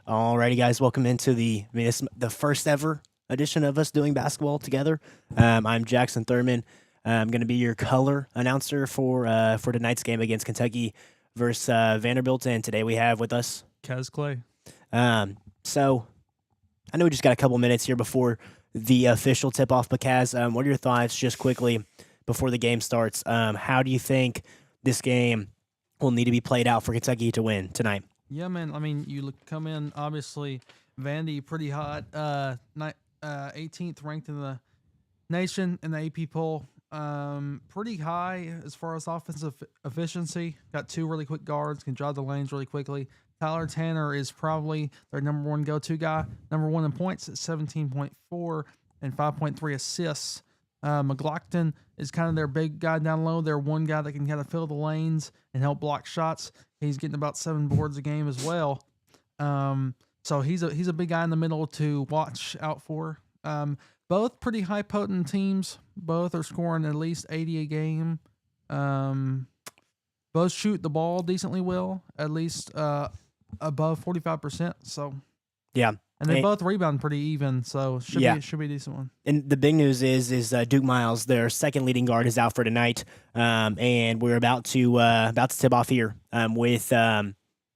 Alrighty, guys, welcome into the first ever edition of us doing basketball together. I'm Jackson Thurman. I'm going to be your color announcer for tonight's game against Kentucky versus Vanderbilt, and today we have with us. Kaz Clay. So I know we just got a couple minutes here before the official tip-off, but Kaz, what are your thoughts just quickly before the game starts? How do you think this game will need to be played out for Kentucky to win tonight? Yeah, man. I mean, come in, obviously, Vandy pretty hot, 18th ranked in the nation in the AP poll. Pretty high as far as offensive efficiency. Got two really quick guards, can drive the lanes really quickly. Tyler Tanner is probably their number one go-to guy. Number one in points at 17.4 and 5.3 assists. McLaughlin is kind of their big guy down low. They're one guy that can kind of fill the lanes and help block shots. He's getting about 7 boards a game as well. So he's a big guy in the middle to watch out for. Both pretty high potent teams. Both are scoring at least 80 a game. Both shoot the ball decently well, at least above 45%. So yeah. And they both rebound pretty even, so should be a decent one. And the big news is Duke Miles, their second leading guard, is out for tonight, and we're about to tip off here with you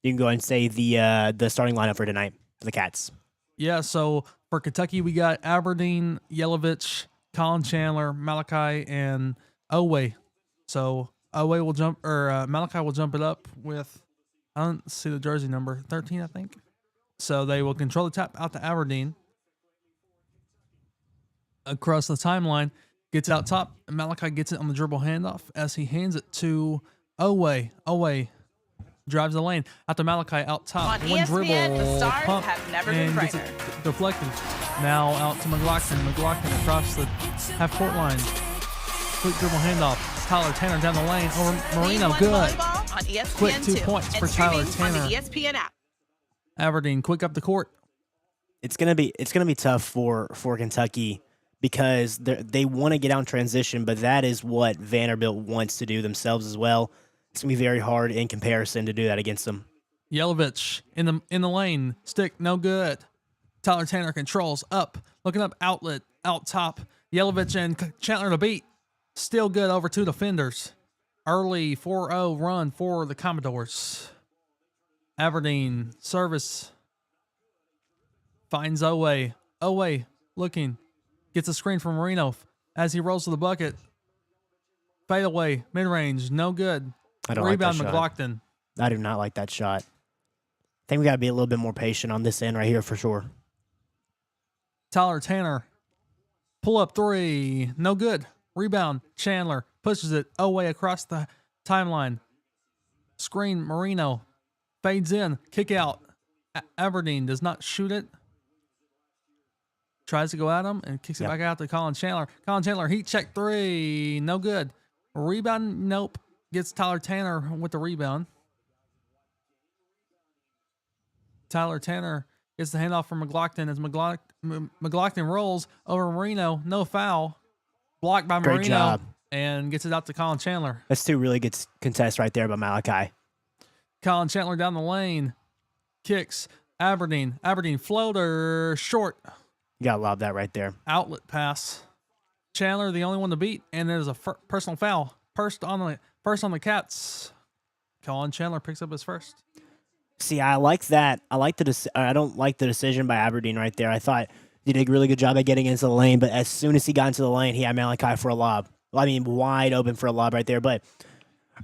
can go ahead and say the starting lineup for tonight for the Cats. Yeah, so for Kentucky we got Aberdeen, Yelovich, Colin Chandler, Malachi, and Owe. So Owe will jump, or Malachi will jump it up with, I don't see the jersey number, 13, I think. So they will control the tap out to Aberdeen. Across the timeline, gets it out top. And Malachi gets it on the dribble handoff as he hands it to Owe. Owe drives the lane out to Malachi out top. On One ESPN, dribble, the stars pump, have never and been gets it brighter. deflected. Now out to McLaughlin. McLaughlin across the half-court line. Quick dribble handoff. Tyler Tanner down the lane over Marino. Good. On ESPN Quick 2 points for Tyler Tanner. On the ESPN app. Aberdeen quick up the court. It's gonna be tough for Kentucky because they want to get out in transition, but that is what Vanderbilt wants to do themselves as well. It's gonna be very hard in comparison to do that against them. Yelovich in the lane, stick no good. Tyler Tanner controls up, looking up outlet out top. Yelovich and Chandler to beat, still good over two defenders. Early 4-0 run for the Commodores. Aberdeen service finds Owe. Owe looking, gets a screen from Marino as he rolls to the bucket. Fade away, mid range, no good. I don't Rebound like that McLaughlin. Shot. I do not like that shot. I think we got to be a little bit more patient on this end right here for sure. Tyler Tanner, pull up three, no good. Rebound, Chandler pushes it Owe across the timeline. Screen, Marino. Fades in, kick out. Aberdeen does not shoot it. Tries to go at him and kicks it back out to Colin Chandler. Colin Chandler, heat check three, no good. Rebound, nope. Gets Tyler Tanner with the rebound. Tyler Tanner gets the handoff from McLaughlin as McLaughlin rolls over Marino. No foul. Blocked by Marino. Great job. And gets it out to Colin Chandler. That's two really good contests right there by Malachi. Colin Chandler down the lane. Kicks. Aberdeen floater. Short. You got to love that right there. Outlet pass. Chandler the only one to beat. And there's a personal foul. First on the Cats. Colin Chandler picks up his first. See, I like that. I don't like the decision by Aberdeen right there. I thought he did a really good job at getting into the lane, but as soon as he got into the lane, he had Malachi for a lob. I mean, wide open for a lob right there, but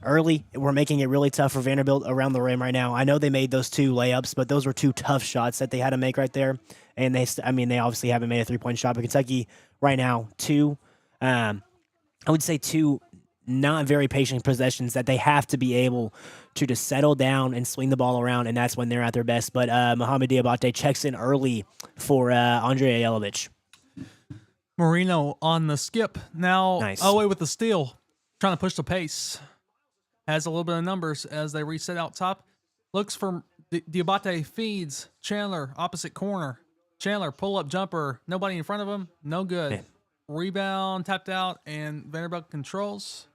early, we're making it really tough for Vanderbilt around the rim right now. I know they made those two layups, but those were two tough shots that they had to make right there. And they obviously haven't made a three-point shot, but Kentucky right now, I would say two not very patient possessions that they have to be able to just settle down and swing the ball around, and that's when they're at their best. But Mohamed Diabate checks in early for Andrea Yelovich. Marino on the skip. Now nice. Owe with the steal, trying to push the pace. Has a little bit of numbers as they reset out top. Looks for Diabate, feeds Chandler, opposite corner. Chandler, pull-up jumper. Nobody in front of him. No good. Man. Rebound, tapped out, and Vanderbilt controls.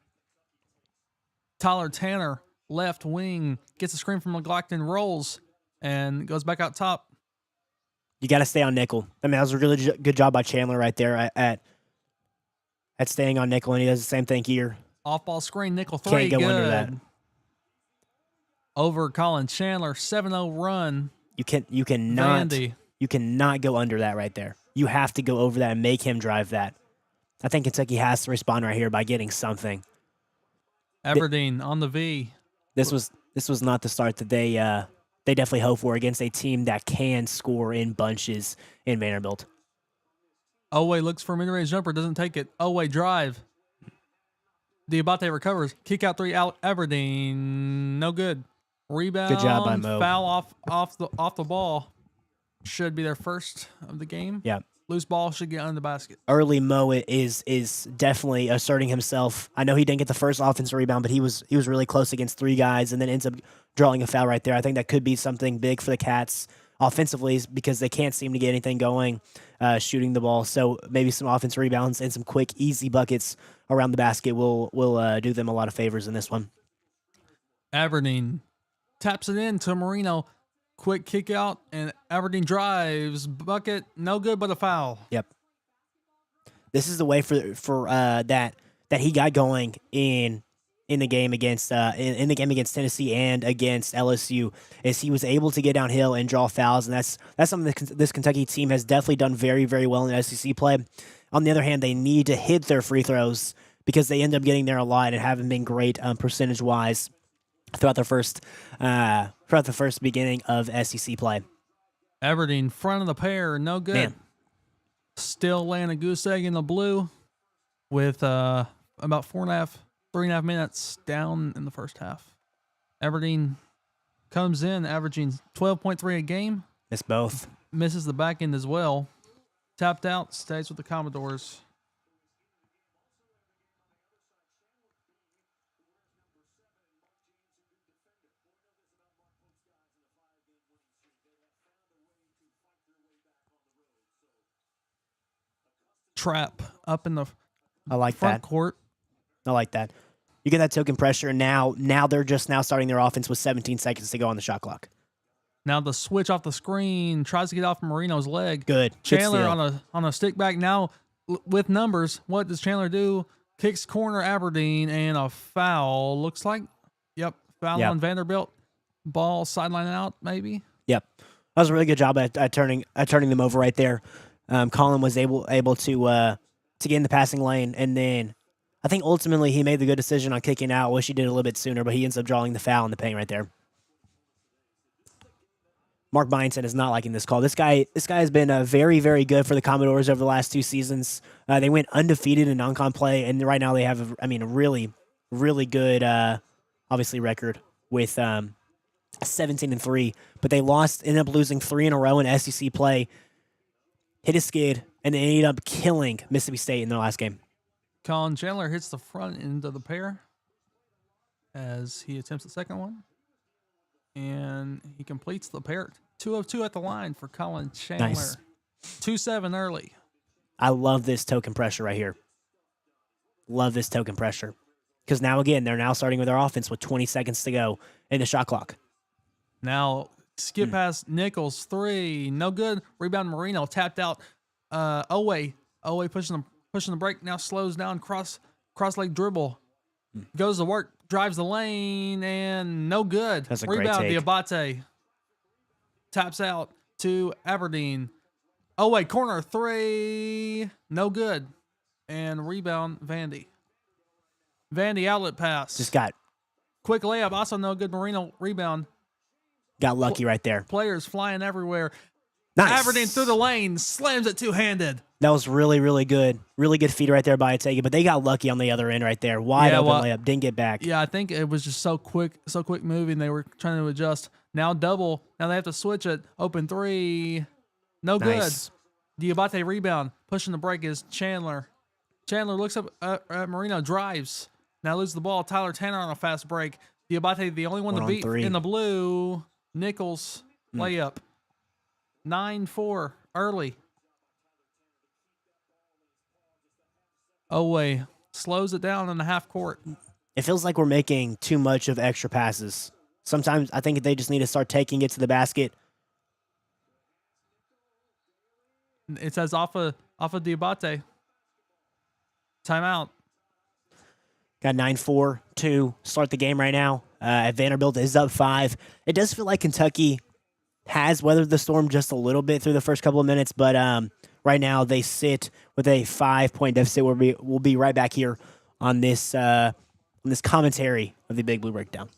Tyler Tanner, left wing, gets a screen from McLaughlin, rolls, and goes back out top. You got to stay on nickel. I mean, that was a really good job by Chandler right there at staying on nickel, and he does the same thing here. Off ball screen, nickel Can't three. go good. under that. Over Colin Chandler, 7-0 run. You cannot go under that right there. You have to go over that and make him drive that. I think Kentucky has to respond right here by getting something. Aberdeen on the V. This was not the start that they definitely hope for against a team that can score in bunches in Vanderbilt. Oway looks for a mid-range jumper, doesn't take it. Oway drive. Diabate recovers. Kick out three out Aberdeen. No good. Rebound. Good job by Mo. Foul off the ball. Should be their first of the game. Yeah. Loose ball should get under the basket. Early Mo is definitely asserting himself. I know he didn't get the first offensive rebound, but he was really close against three guys and then ends up drawing a foul right there. I think that could be something big for the Cats offensively because they can't seem to get anything going shooting the ball. So maybe some offensive rebounds and some quick, easy buckets around the basket will do them a lot of favors in this one. Aberdeen taps it in to Marino. Quick kick out, and Aberdeen drives. Bucket, no good, but a foul. Yep. This is the way for that he got going in the game against Tennessee and against LSU, is he was able to get downhill and draw fouls, and that's something that this Kentucky team has definitely done very, very well in SEC play. On the other hand, they need to hit their free throws because they end up getting there a lot and haven't been great percentage wise throughout the first beginning of SEC play. Aberdeen front of the pair, no good. Man. Still laying a goose egg in the blue with about 3.5 minutes down in the first half. Aberdeen comes in averaging 12.3 a game. Missed both. Misses the back end as well. Tapped out, stays with the Commodores. Trap up in the I like front that. court. I like that. You get that token pressure, and now they're just now starting their offense with 17 seconds to go on the shot clock. Now the switch off the screen, tries to get off Marino's leg. Good. Chandler Good on a stick back now with numbers. What does Chandler do? Kicks corner Aberdeen and a foul. Looks like, foul on Vanderbilt. Ball sideline out maybe. Yep, that was a really good job at turning them over right there. Colin was able to get in the passing lane, and then I think ultimately he made the good decision on kicking out. Wish he did a little bit sooner, but he ends up drawing the foul in the paint right there. Mark Byington is not liking this call. This guy has been very, very good for the Commodores over the last 2 seasons. They went undefeated in non-con play, and right now they have a really, really good, obviously record with 17-3. But they ended up losing 3 in a row in SEC play. Hit a skid, and they ended up killing Mississippi State in their last game. Colin Chandler hits the front end of the pair as he attempts the second one. And he completes the pair. 2 of 2 at the line for Colin Chandler. Nice. 2-7 early. I love this token pressure right here. Love this token pressure. Because now, again, they're now starting with their offense with 20 seconds to go in the shot clock. Now, skip past Nichols, 3. No good. Rebound Marino. Tapped out. Oway pushing the break. Now slows down. Cross leg dribble. Goes to work. Drives the lane. And no good. That's a great Rebound take. Diabate. Taps out to Aberdeen. Oway corner 3. No good. And rebound Vandy. Vandy outlet pass. Just got Quick layup. Also no good. Marino rebound. lucky right there. Players flying everywhere. Nice. Aberdeen through the lane, slams it two-handed. That was really, really good. Really good feed right there by Ategi, but they got lucky on the other end right there. Wide open layup. Didn't get back. Yeah, I think it was just so quick moving. They were trying to adjust. Now double. Now they have to switch it. Open 3. No Nice. good. Diabate rebound. Pushing the break is Chandler. Chandler looks up at Marino, drives. Now loses the ball. Tyler Tanner on a fast break. Diabate the only one to beat 3. in the blue. Nichols layup. 9-4 early. Oway slows it down in the half court. It feels like we're making too much of extra passes. Sometimes I think they just need to start taking it to the basket. It says off of Diabate. Timeout. Got 9-4 to start the game right now. Vanderbilt is up 5. It does feel like Kentucky has weathered the storm just a little bit through the first couple of minutes, but right now they sit with a 5-point deficit. We'll be right back here on this commentary of the Big Blue Breakdown.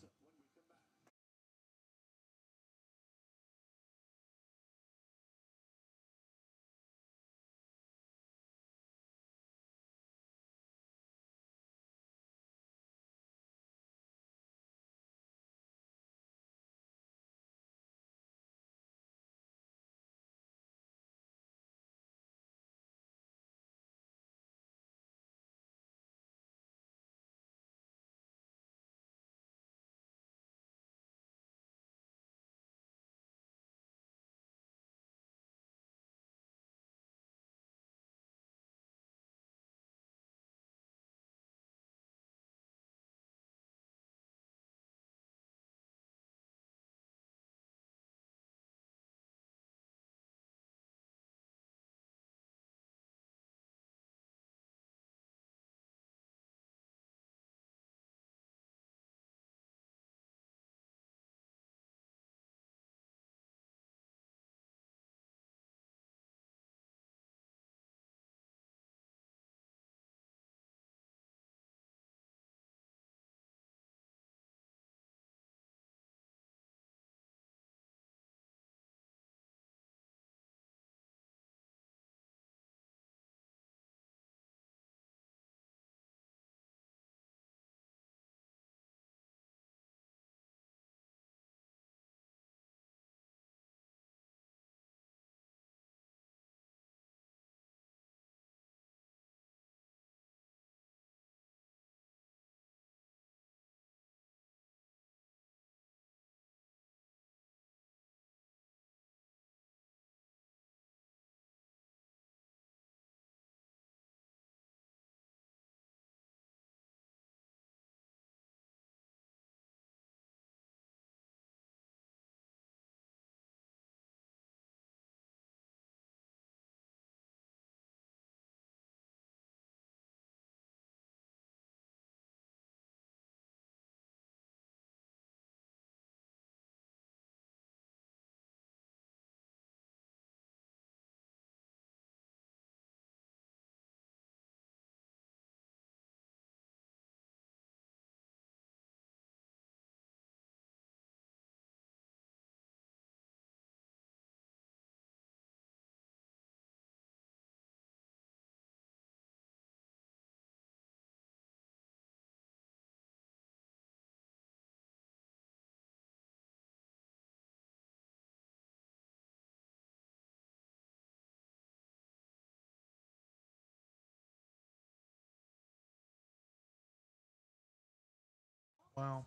Wow.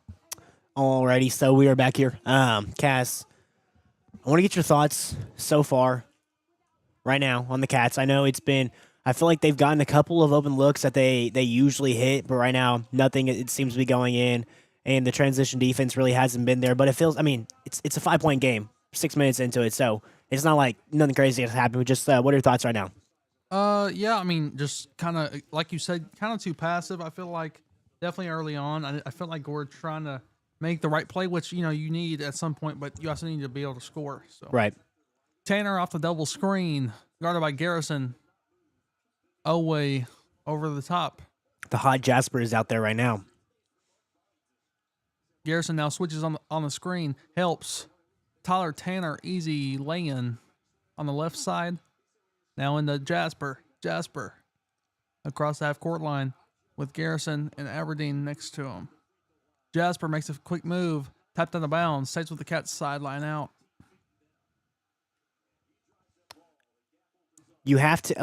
Alrighty, so we are back here. Cass, I want to get your thoughts so far, right now, on the Cats. I know it's been. I feel like they've gotten a couple of open looks that they usually hit, but right now nothing. It seems to be going in, and the transition defense really hasn't been there. But it feels. I mean, it's a 5-point game, 6 minutes into it, so it's not like nothing crazy has happened. Just what are your thoughts right now? Yeah, I mean, just kind of like you said, kind of too passive. I feel like definitely early on, I felt like we're trying to make the right play, which you need at some point, but you also need to be able to score. So Right. Tanner off the double screen, guarded by Garrison. Oway over the top. The hot Jasper is out there right now. Garrison now switches on the screen, helps Tyler Tanner easy lay-in on the left side. Now into Jasper. Jasper across the half court line with Garrison and Aberdeen next to him. Jasper makes a quick move, tapped out of bounds, stays with the Cats sideline out. You have to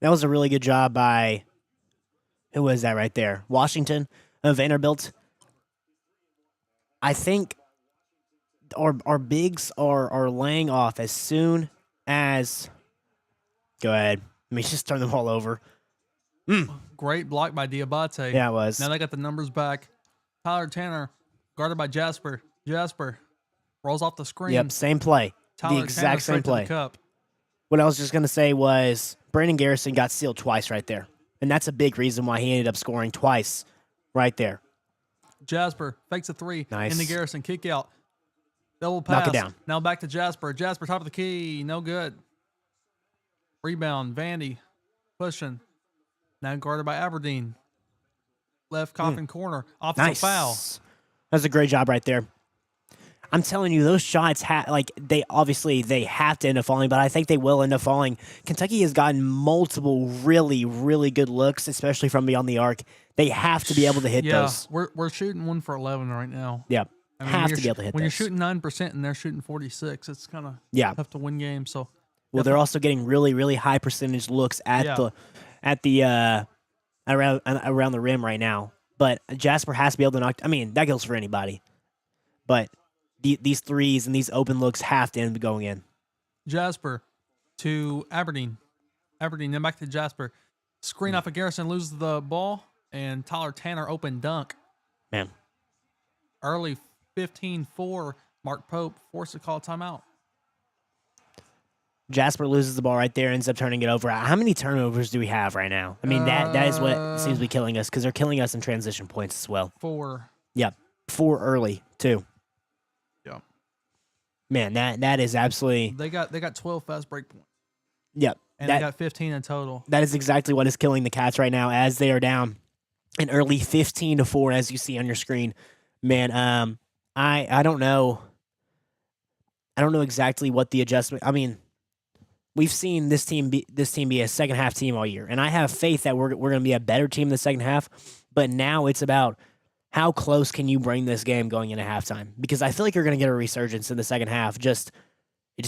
that was a really good job by who was that right there? Washington of Vanderbilt. I think our bigs are laying off as soon as. Go ahead. Let me just turn the ball over. Great block by Diabate. Yeah, it was. Now they got the numbers back. Tyler Tanner, guarded by Jasper. Jasper rolls off the screen. Yep, same play. Tyler The Tanner exact straight same to the play. cup. What I was just gonna say was Brandon Garrison got sealed twice right there, and that's a big reason why he ended up scoring twice right there. Jasper fakes a three into Nice. Garrison. Kick out. Double Knock it pass. down. Now back to Jasper. Jasper, top of the key. No good. Rebound. Vandy pushing. Now guarded by Aberdeen. Left coffin corner. Offensive foul. Nice. That's a great job right there. I'm telling you, those shots they have to end up falling, but I think they will end up falling. Kentucky has gotten multiple really, really good looks, especially from beyond the arc. They have to be able to hit those. We're shooting 1 for 11 right now. Yeah, I mean, have to be able to hit when those. you're shooting 9% and they're shooting 46, it's kind of Yeah. tough to win games. So Well, they're also getting really, really high percentage looks at around the rim right now. But Jasper has to be able to knock. I mean, that goes for anybody. But these threes and these open looks have to end up going in. Jasper to Aberdeen. Aberdeen, then back to Jasper. Screen off of Garrison, loses the ball, and Tyler Tanner open dunk. Man, Early 15-4. Mark Pope forced to call timeout. Jasper loses the ball right there, ends up turning it over. How many turnovers do we have right now? I mean, that is what seems to be killing us because they're killing us in transition points as well. 4. Yep, 4 early too. Yeah. Man, that is absolutely. They got 12 fast break points. Yep, And they got 15 in total. That is exactly what is killing the Cats right now as they are down an early 15-4, as you see on your screen. Man, I don't know. I don't know exactly what the adjustment. I mean, we've seen this team be a second half team all year, and I have faith that we're going to be a better team in the second half. But now it's about how close can you bring this game going into halftime? Because I feel like you're going to get a resurgence in the second half. It just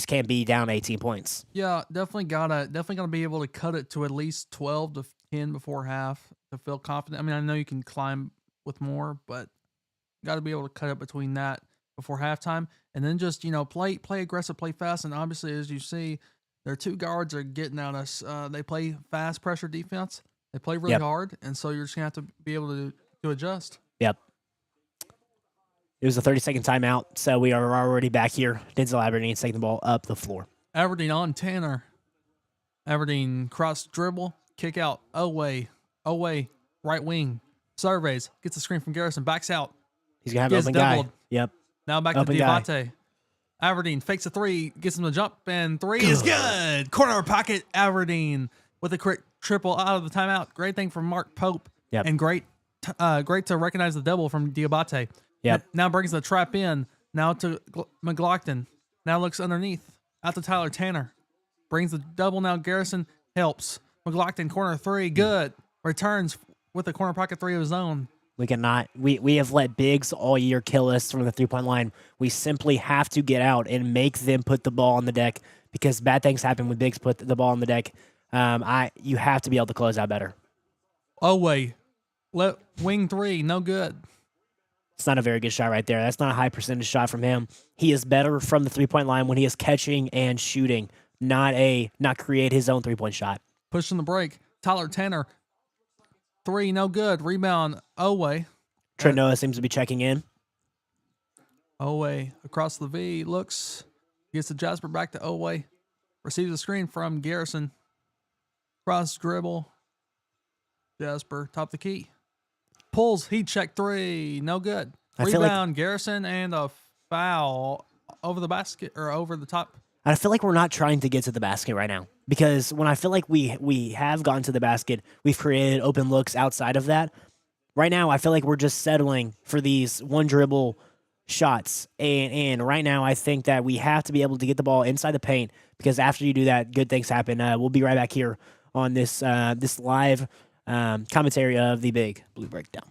can't be down 18 points. Yeah, definitely gotta be able to cut it to at least 12 to 10 before half to feel confident. I mean, I know you can climb with more, but got to be able to cut it between that before halftime, and then just play aggressive, play fast, and obviously as you see, their two guards are getting at us. They play fast pressure defense. They play really hard, and so you're just gonna have to be able to adjust. Yep. It was a 30-second timeout, so we are already back here. Denzel Aberdeen taking the ball up the floor. Aberdeen on Tanner. Aberdeen cross dribble, kick out, away, right wing. Surveys, gets a screen from Garrison, backs out. He's going to have an open doubled. guy. Yep. Now back Open to Diabate. Aberdeen fakes a three, gets him to jump, and three is good. Corner pocket, Aberdeen with a quick triple out of the timeout. Great thing from Mark Pope. Yep. And great to recognize the double from Diabate. Yep. Now brings the trap in. Now to McLaughlin. Now looks underneath. Out to Tyler Tanner. Brings the double now. Garrison helps. McLaughlin corner three. Good. Returns with a corner pocket three of his own. We cannot. We have let bigs all year kill us from the 3-point line. We simply have to get out and make them put the ball on the deck because bad things happen when bigs put the ball on the deck. You have to be able to close out better. Wing three. No good. It's not a very good shot right there. That's not a high percentage shot from him. He is better from the 3-point line when he is catching and shooting, not create his own 3-point shot. Pushing the break. Tyler Tanner. Three, no good. Rebound, Owe. Trent Noah seems to be checking in. Owe across the V. Looks. Gets the Jasper back to Owe. Receives the screen from Garrison. Cross dribble. Jasper, top the key. Pulls, heat check three. No good. Rebound, Garrison, and a foul over the basket or over the top. I feel like we're not trying to get to the basket right now because when I feel like we have gone to the basket, we've created open looks outside of that. Right now, I feel like we're just settling for these one dribble shots. And right now, I think that we have to be able to get the ball inside the paint because after you do that, good things happen. We'll be right back here on this live commentary of the Big Blue Breakdown.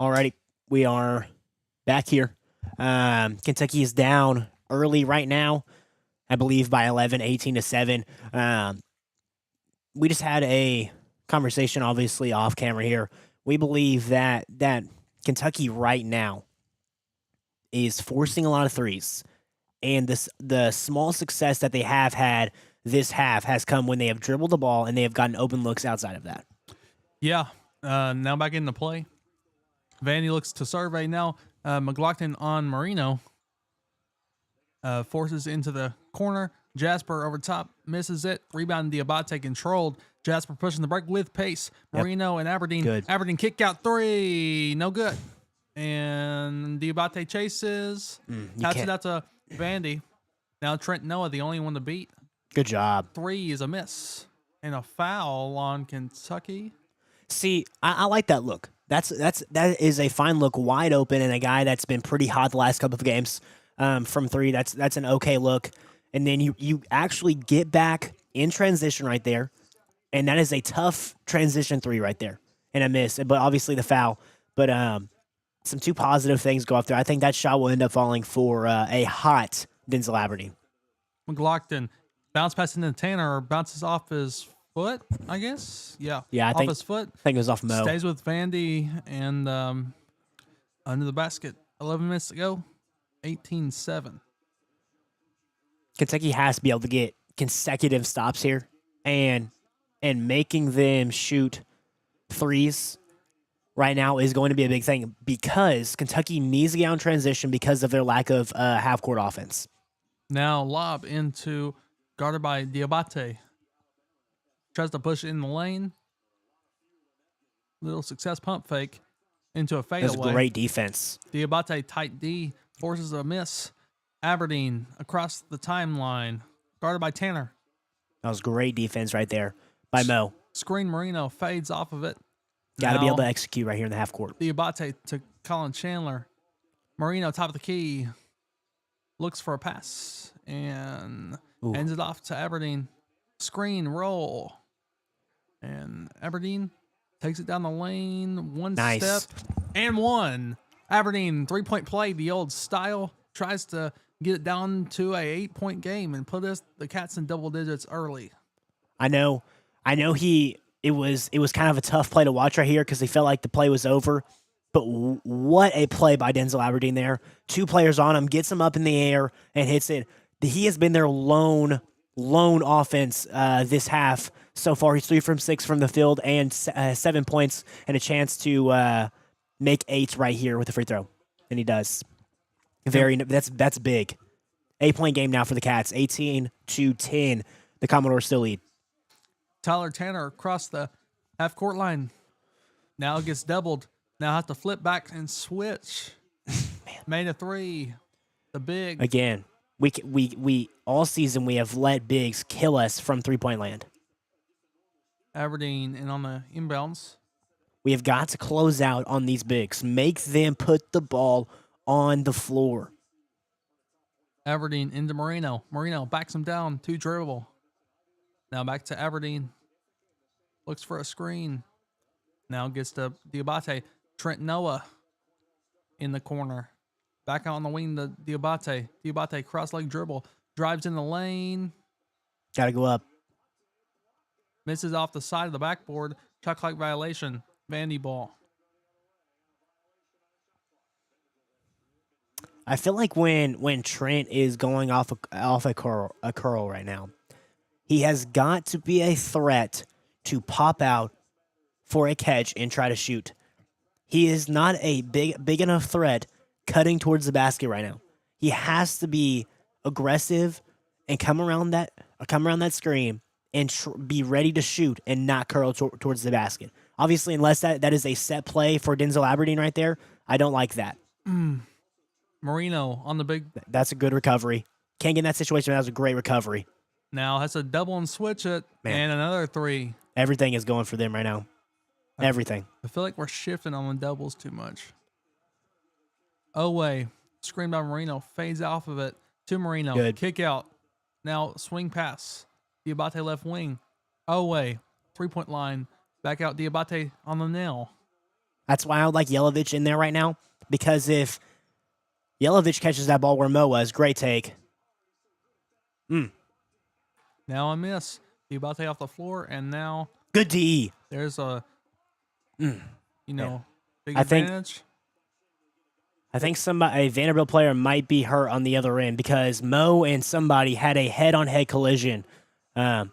Alrighty, we are back here. Kentucky is down early right now, I believe by 11, 18-7. We just had a conversation, obviously off camera here. We believe that Kentucky right now is forcing a lot of threes, and the small success that they have had this half has come when they have dribbled the ball and they have gotten open looks outside of that. Yeah. Now back into play. Vandy looks to survey now. McLaughlin on Marino. Forces into the corner. Jasper over top. Misses it. Rebound Diabate controlled. Jasper pushing the break with pace. Marino and Aberdeen. Good. Aberdeen kick out three. No good. And Diabate chases. Passes it out to Vandy. Now Trent Noah, the only one to beat. Good job. Three is a miss. And a foul on Kentucky. See, I like that look. That is a fine look, wide open, and a guy that's been pretty hot the last couple of games from three. That's an okay look, and then you actually get back in transition right there, and that is a tough transition three right there, and a miss. But obviously the foul. But some two positive things go up there. I think that shot will end up falling for a hot Denzel Aberdeen. McLaughlin bounce pass into Tanner, bounces off his foot, I guess. Yeah. Yeah, I off think his foot. I think it was off Mo. Stays with Vandy and under the basket. 11 minutes to go. 18-7. Kentucky has to be able to get consecutive stops here, and making them shoot threes right now is going to be a big thing because Kentucky needs to get on transition because of their lack of half-court offense. Now lob into guarded by Diabate. Tries to push it in the lane. Little success pump fake into a fadeaway. That's great defense. Diabate tight D forces a miss. Aberdeen across the timeline. Guarded by Tanner. That was great defense right there by Mo. Screen Marino fades off of it. Got to be able to execute right here in the half court. Diabate to Colin Chandler. Marino top of the key. Looks for a pass and ends it off to Aberdeen. Screen roll. And Aberdeen takes it down the lane. One step and one. Aberdeen 3-point play, the old style. Tries to get it down to a 8-point game and put the Cats in double digits early. I know. It was kind of a tough play to watch right here because they felt like the play was over. But what a play by Denzel Aberdeen there. Two players on him, gets him up in the air and hits it. He has been their lone offense this half so far. He's 3 from 6 from the field and 7 points and a chance to make 8 right here with a free throw, and he does. That's big. 8-point game now for the Cats. 18-10. The Commodores still lead. Tyler Tanner across the half-court line. Now gets doubled. Now have to flip back and switch. Made a 3. The big. Again, we all season we have let bigs kill us from 3-point land. Aberdeen and on the inbounds. We have got to close out on these bigs. Make them put the ball on the floor. Aberdeen into Marino. Marino backs him down. 2 dribble. Now back to Aberdeen. Looks for a screen. Now gets to Diabate. Trent Noah in the corner. Back out on the wing to Diabate. Diabate cross-leg dribble. Drives in the lane. Got to go up. Misses off the side of the backboard. Shot clock violation. Vandy ball. I feel like when Trent is going off a curl right now, he has got to be a threat to pop out for a catch and try to shoot. He is not a big enough threat cutting towards the basket right now. He has to be aggressive and come around that screen and be ready to shoot and not curl towards the basket. Obviously, unless that is a set play for Denzel Aberdeen right there, I don't like that. Marino on the big. That's a good recovery. Can't get in that situation, but that was a great recovery. Now has to double and switch it. Man. And another 3. Everything is going for them right now. Everything. I feel like we're shifting on the doubles too much. Oway, screen by Marino, fades off of it to Marino. Good. Kick out. Now swing pass. Diabate left wing. Oway, 3-point line. Back out Diabate on the nail. That's why I would like Yelovich in there right now, because if Yelovich catches that ball where Mo was, great take. Now a miss. He about to take off the floor, and now Good DE. there's a Man. big I think advantage. a Vanderbilt player might be hurt on the other end because Mo and somebody had a head-on-head collision. Not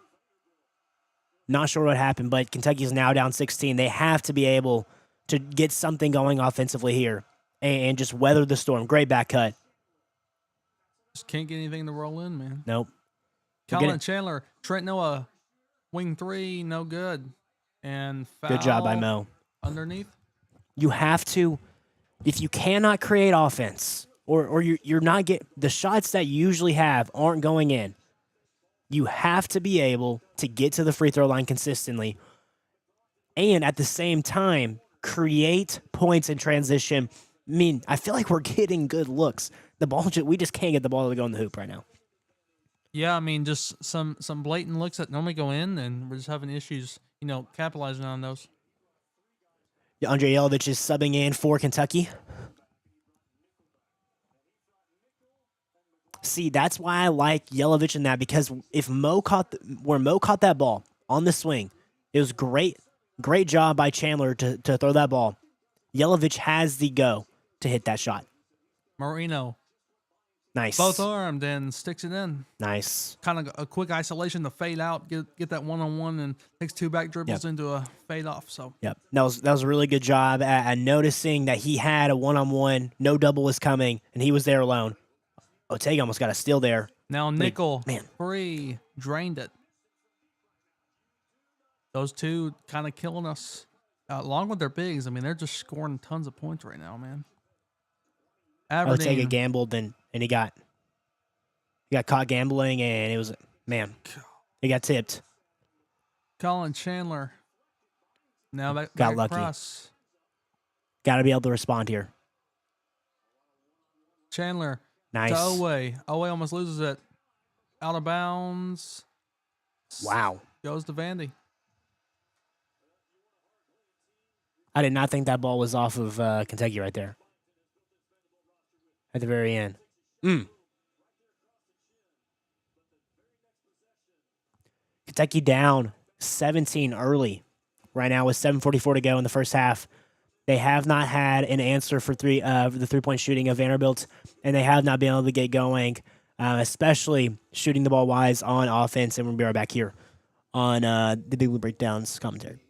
sure what happened, but Kentucky's now down 16. They have to be able to get something going offensively here and just weather the storm. Great back cut. Just can't get anything to roll in, man. Nope. Colin Chandler, Trent Noah, wing 3, no good, and foul. Good job by Mo. Underneath. You have to, if you cannot create offense, or you're not the shots that you usually have aren't going in. You have to be able to get to the free throw line consistently, and at the same time create points in transition. I mean, I feel like we're getting good looks. We just can't get the ball to go in the hoop right now. Yeah, I mean, just some blatant looks that normally go in, and we're just having issues, capitalizing on those. Andre Yelovich is subbing in for Kentucky. See, that's why I like Yelovich in that, because if where Mo caught that ball on the swing, it was great job by Chandler to throw that ball. Yelovich has the go to hit that shot. Marino. Nice. Both armed and sticks it in. Nice. Kind of a quick isolation to fade out, get that one-on-one, and takes 2 back dribbles into a fade off. So Yep. That was a really good job at noticing that he had a one-on-one, no double was coming, and he was there alone. Otega almost got a steal there. Now nickel, man. free, drained it. Those two kind of killing us. Along with their bigs, I mean, they're just scoring tons of points right now, man. Otega gambled and he got caught gambling, and it was, man, he got tipped. Colin Chandler. Now that got lucky. Got to be able to respond here. Chandler. Nice. To Owe. Owe almost loses it. Out of bounds. Wow. Goes to Vandy. I did not think that ball was off of Kentucky right there. At the very end. Kentucky down 17 early. Right now with 7:44 to go in the first half. They have not had an answer for the three-point shooting of Vanderbilt, and they have not been able to get going, especially shooting the ball wise on offense. And we'll be right back here on the Big Blue Breakdowns commentary.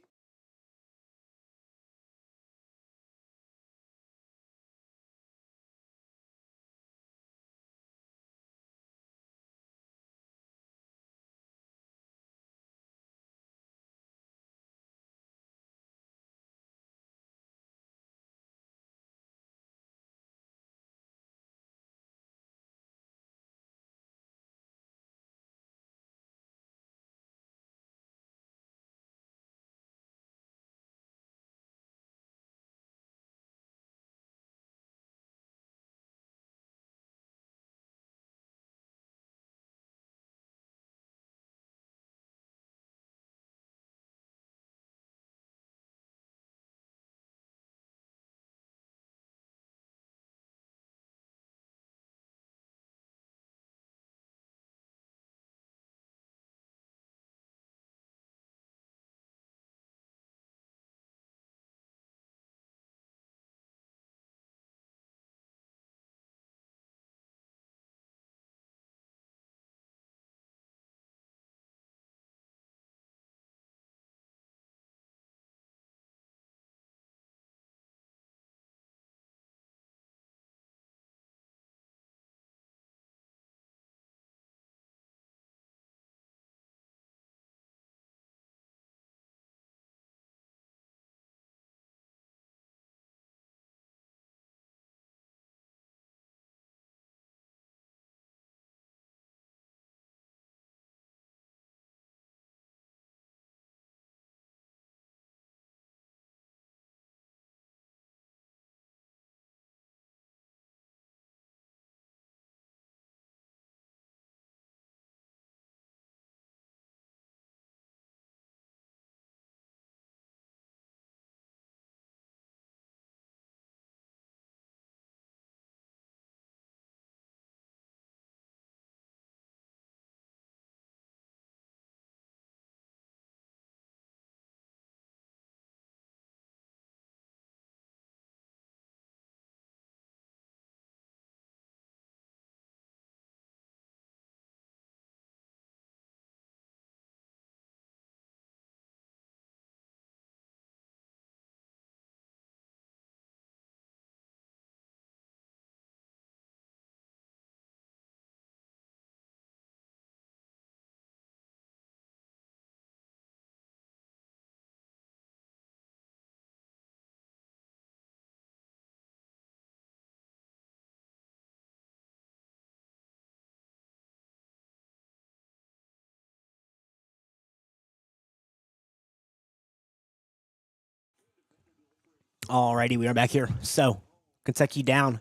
Alrighty, we are back here. So, Kentucky down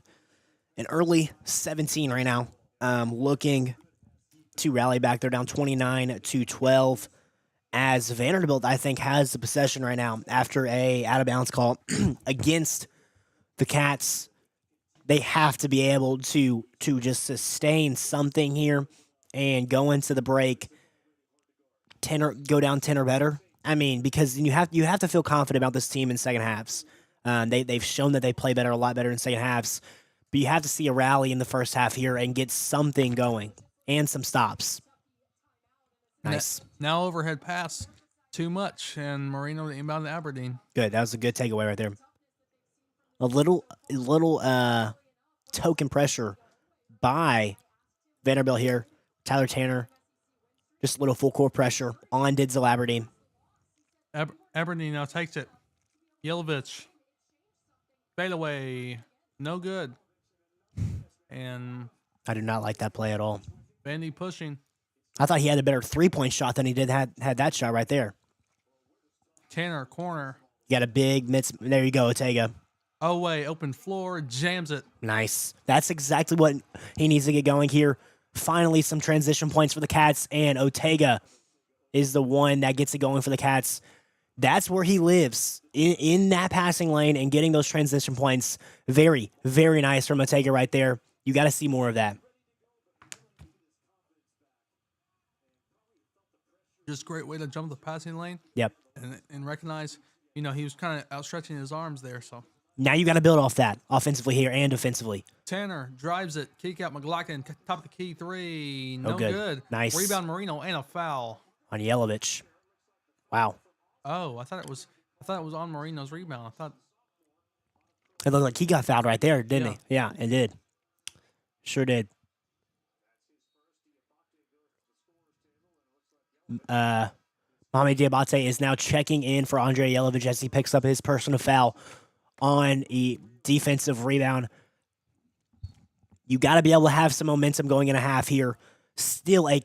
an early 17 right now. Looking to rally back. They're down 29-12. As Vanderbilt, I think, has the possession right now after a out of bounds call against the Cats. They have to be able to just sustain something here and go into the break 10 or go down 10 or better. I mean, because you have to feel confident about this team in second halves. They've shown that they play better, a lot better in second halves. But you have to see a rally in the first half here and get something going and some stops. Nice. Now overhead pass too much, and Marino inbound to Aberdeen. Good. That was a good takeaway right there. A little token pressure by Vanderbilt here. Tyler Tanner. Just a little full court pressure on Didsel Aberdeen. Aberdeen now takes it. Yelovich. Fade away. No good. And I do not like that play at all. Vandy pushing. I thought he had a better 3-point shot than he did had that shot right there. Tanner, corner. You got a big mids. There you go, Ortega. Away, open floor, jams it. Nice. That's exactly what he needs to get going here. Finally, some transition points for the Cats, and Ortega is the one that gets it going for the Cats. That's where he lives, in that passing lane and getting those transition points. Very, very nice from Ortega right there. You got to see more of that. Just a great way to jump the passing lane. Yep. And recognize, he was kind of outstretching his arms there. So now you got to build off that offensively here and defensively. Tanner drives it, kick out McLaughlin, top of the key three. No good. Nice. Rebound Marino and a foul On Yelovich. Wow. Oh, I thought it was on Marino's rebound. It looked like he got fouled right there, didn't he? Yeah, it did. Sure did. Mohamed Diabate is now checking in for Andre Yelovich as he picks up his personal foul on a defensive rebound. You got to be able to have some momentum going in a half here. Still a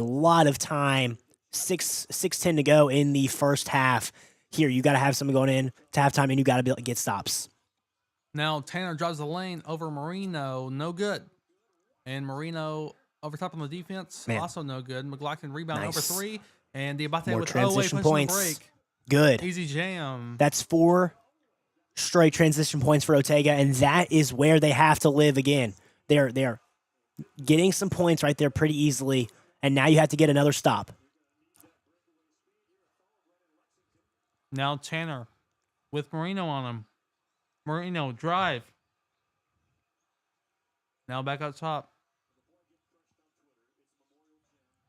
lot of time. 6:10 to go in the first half. Here, you got to have something going in to halftime, and you got to be able to get stops. Now Tanner drives the lane over Marino, no good. And Marino over top on the defense, also no good. McLaughlin rebound over three, and Diabate More with transition points. Break. Good. Easy jam. That's 4 straight transition points for Ortega, and that is where they have to live again. They're getting some points right there pretty easily, and now you have to get another stop. Now Tanner with Marino on him. Marino drive. Now back up top.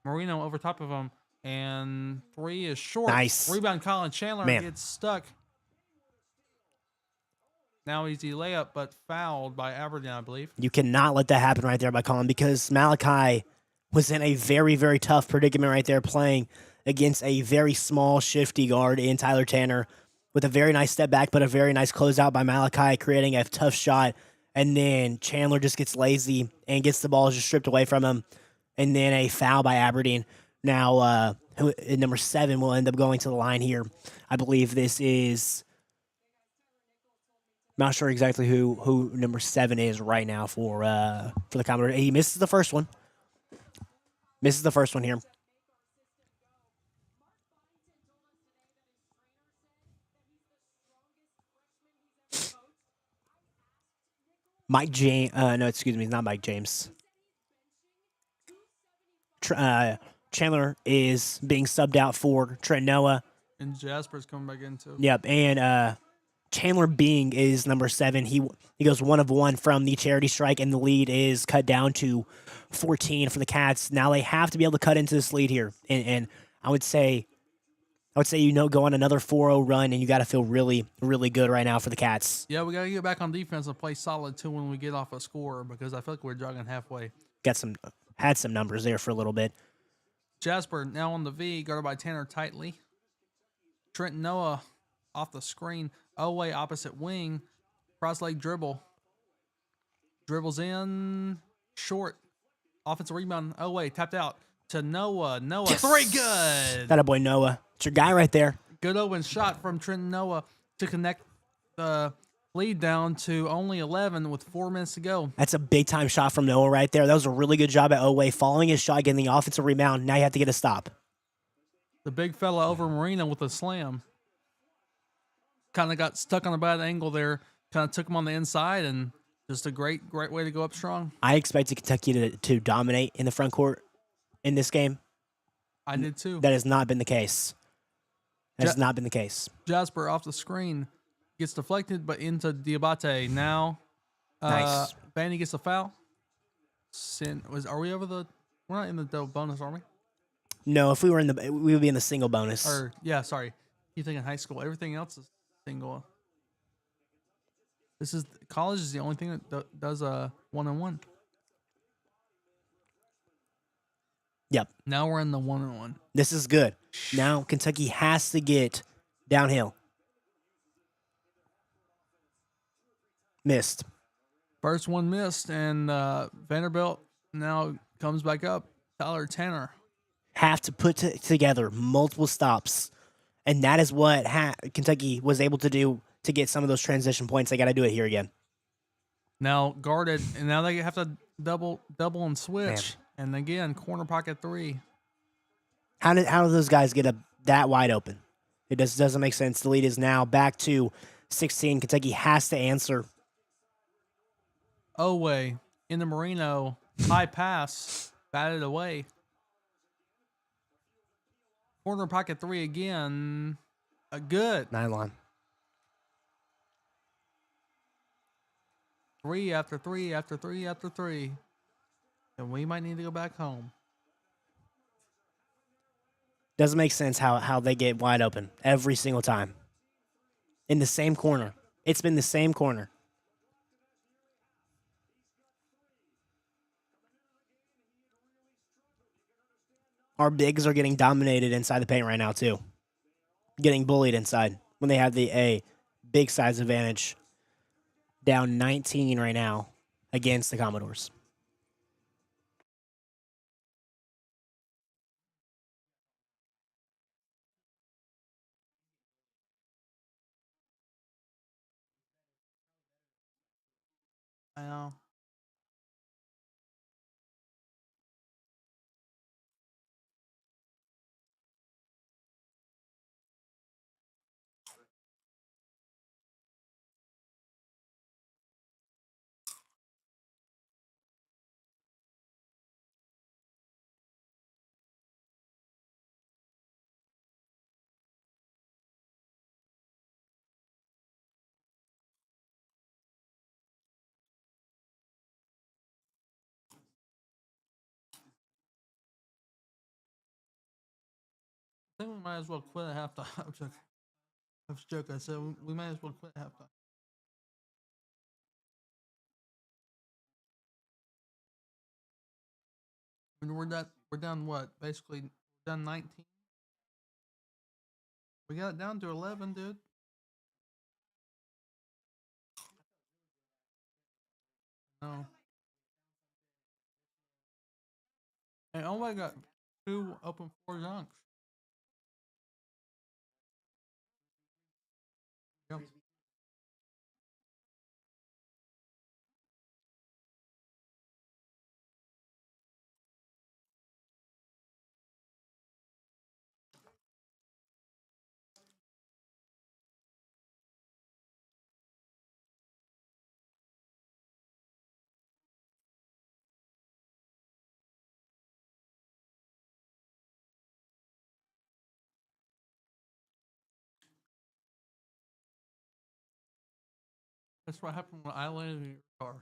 Marino over top of him. And 3 is short. Nice. Rebound Colin Chandler gets stuck. Now easy layup, but fouled by Aberdeen, I believe. You cannot let that happen right there by Colin, because Malachi was in a very, very tough predicament right there, playing against a very small, shifty guard in Tyler Tanner, with a very nice step back, but a very nice closeout by Malachi, creating a tough shot. And then Chandler just gets lazy and gets the ball just stripped away from him. And then a foul by Aberdeen. Now, number 7 will end up going to the line here. I believe this is... Not sure exactly who number 7 is right now for the Commodore. He misses the first one. Misses the first one here. Mike James. No, excuse me. It's not Mike James. Chandler is being subbed out for Trent Noah. And Jasper's coming back in too. Yep. And Chandler Bing is number 7. He goes 1 of 1 from the charity strike, and the lead is cut down to 14 for the Cats. Now they have to be able to cut into this lead here. And I would say, go on another 4-0 run, and you got to feel really, really good right now for the Cats. Yeah, we got to get back on defense and play solid, too, when we get off a score, because I feel like we're jogging halfway. Had some numbers there for a little bit. Jasper now on the V, guarded by Tanner tightly. Trent Noah off the screen. Away opposite wing. Cross leg dribble. Dribbles in. Short. Offensive rebound. Away. Tapped out to Noah. Noah. Yes. 3 good. That a boy Noah. It's your guy right there. Good open shot from Trent Noah to connect the lead down to only 11 with 4 minutes to go. That's a big time shot from Noah right there. That was a really good job at Oway following his shot, getting the offensive rebound. Now you have to get a stop. The big fella over Marino with a slam. Kind of got stuck on a bad angle there. Kind of took him on the inside, and just a great way to go up strong. I expected Kentucky to dominate in the front court in this game. I did too. That has not been the case. That has not been the case. Jasper off the screen gets deflected, but into Diabate. Now, Nice. Vandy gets a foul. Are we over the? We're not in the double bonus, are we? No, if we were we would be in the single bonus. Or yeah, sorry. You thinking high school? Everything else is single. This is college is the only thing that does a 1-on-1. Yep. Now we're in the 1-on-1. This is good. Now Kentucky has to get downhill. Missed. First one missed, and Vanderbilt now comes back up. Tyler Tanner. Have to put together multiple stops. And that is what Kentucky was able to do to get some of those transition points. They got to do it here again. Now guarded, and now they have to double and switch. Man. And again, corner pocket 3. How do those guys get that wide open? It doesn't make sense. The lead is now back to 16. Kentucky has to answer. Oway into Marino. High pass. Batted away. Corner pocket 3 again. Good. Nylon. 3 after 3 after 3 after 3. And we might need to go back home. Doesn't make sense how they get wide open every single time. In the same corner. It's been the same corner. Our bigs are getting dominated inside the paint right now, too. Getting bullied inside when they have a big size advantage. Down 19 right now against the Commodores. I know. I think we might as well quit at halftime. I was joking. I said we might as well quit at halftime. I mean, we're down what? Basically, down 19. We got it down to 11, dude. No. And oh my god, 2 open 4 dunks. Yep. That's what happened when I landed in your car.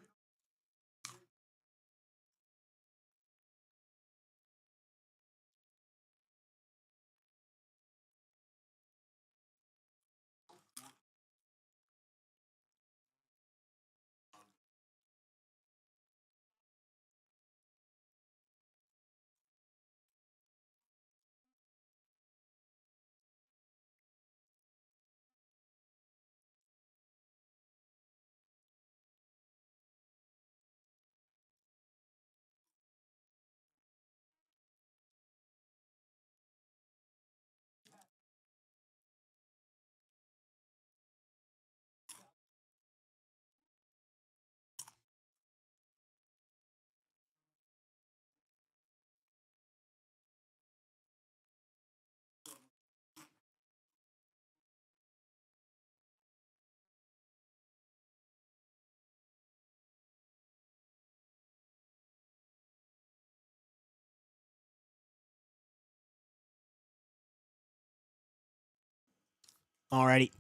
Alrighty.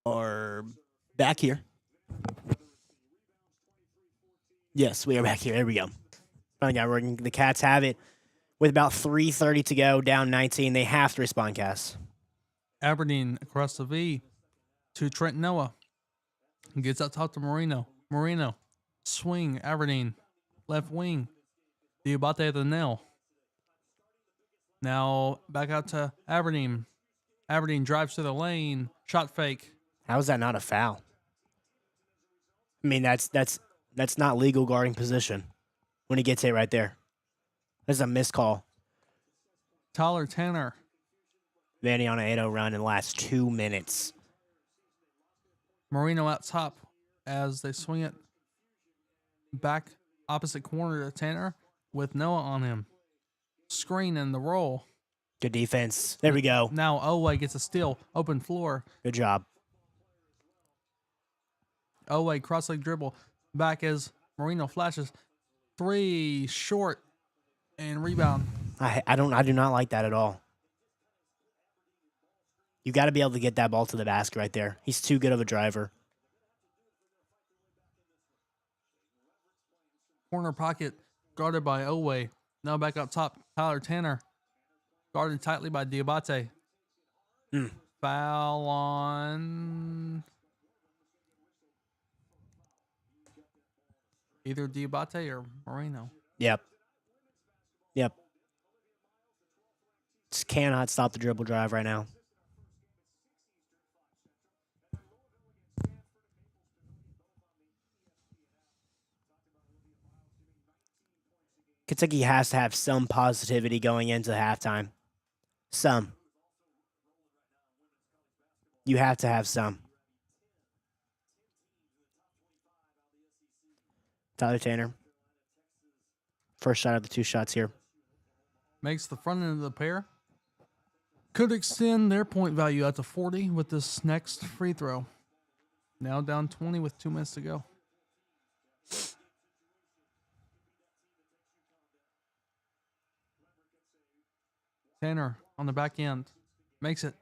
Or back here. Yes, we are back here. There we go. The Cats have it with about 3:30 to go, down 19. They have to respond, Cass. Aberdeen across the V to Trent Noah. Gets out top to Marino. Marino. Swing. Aberdeen. Left wing. Diabate at the nail. Now back out to Aberdeen. Aberdeen drives to the lane. Shot fake. How is that not a foul? I mean, that's not legal guarding position when he gets hit right there. This is a missed call. Tyler Tanner. Vandy on an 8-0 run in the last 2 minutes. Marino out top as they swing it back opposite corner to Tanner with Noah on him. Screen and the roll. Good defense. There we go. Now Owe gets a steal. Open floor. Good job. Owe cross leg dribble. Back as Marino flashes. 3 short and rebound. I do not like that at all. You got to be able to get that ball to the basket right there. He's too good of a driver. Corner pocket guarded by Owe. Now back up top. Tyler Tanner. Guarded tightly by Diabate. Foul on either Diabate or Moreno. Yep. Just cannot stop the dribble drive right now. Kentucky has to have some positivity going into halftime. Some. You have to have some. Tyler Tanner. First shot of the 2 shots here. Makes the front end of the pair. Could extend their point value out to 40 with this next free throw. Now down 20 with 2 minutes to go. Tanner on the back end. Makes it.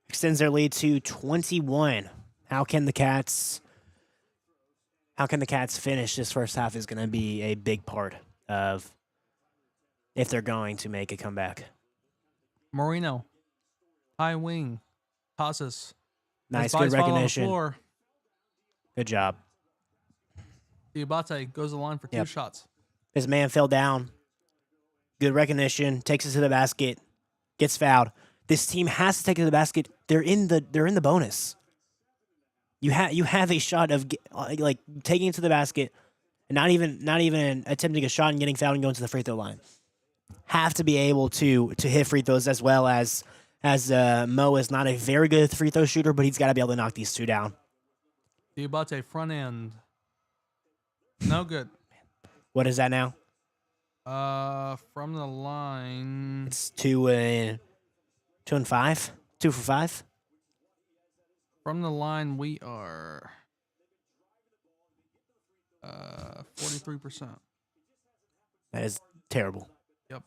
Extends their lead to 21. How can the Cats finish this first half is going to be a big part of if they're going to make a comeback. Marino. High wing. Tosses. Nice, good recognition. Floor. Good job. Diabate goes to the line for 2 shots. His man fell down. Good recognition. Takes it to the basket. Gets fouled. This team has to take it to the basket. They're in the bonus. You have a shot of like taking it to the basket and not even attempting a shot and getting fouled and going to the free throw line. Have to be able to hit free throws as well as Mo is not a very good free throw shooter, but he's got to be able to knock these 2 down. Diabate front end. No good. What is that now? From the line. It's 2 and 5. 2 for 5. From the line, we are 43%. That is terrible. Yep.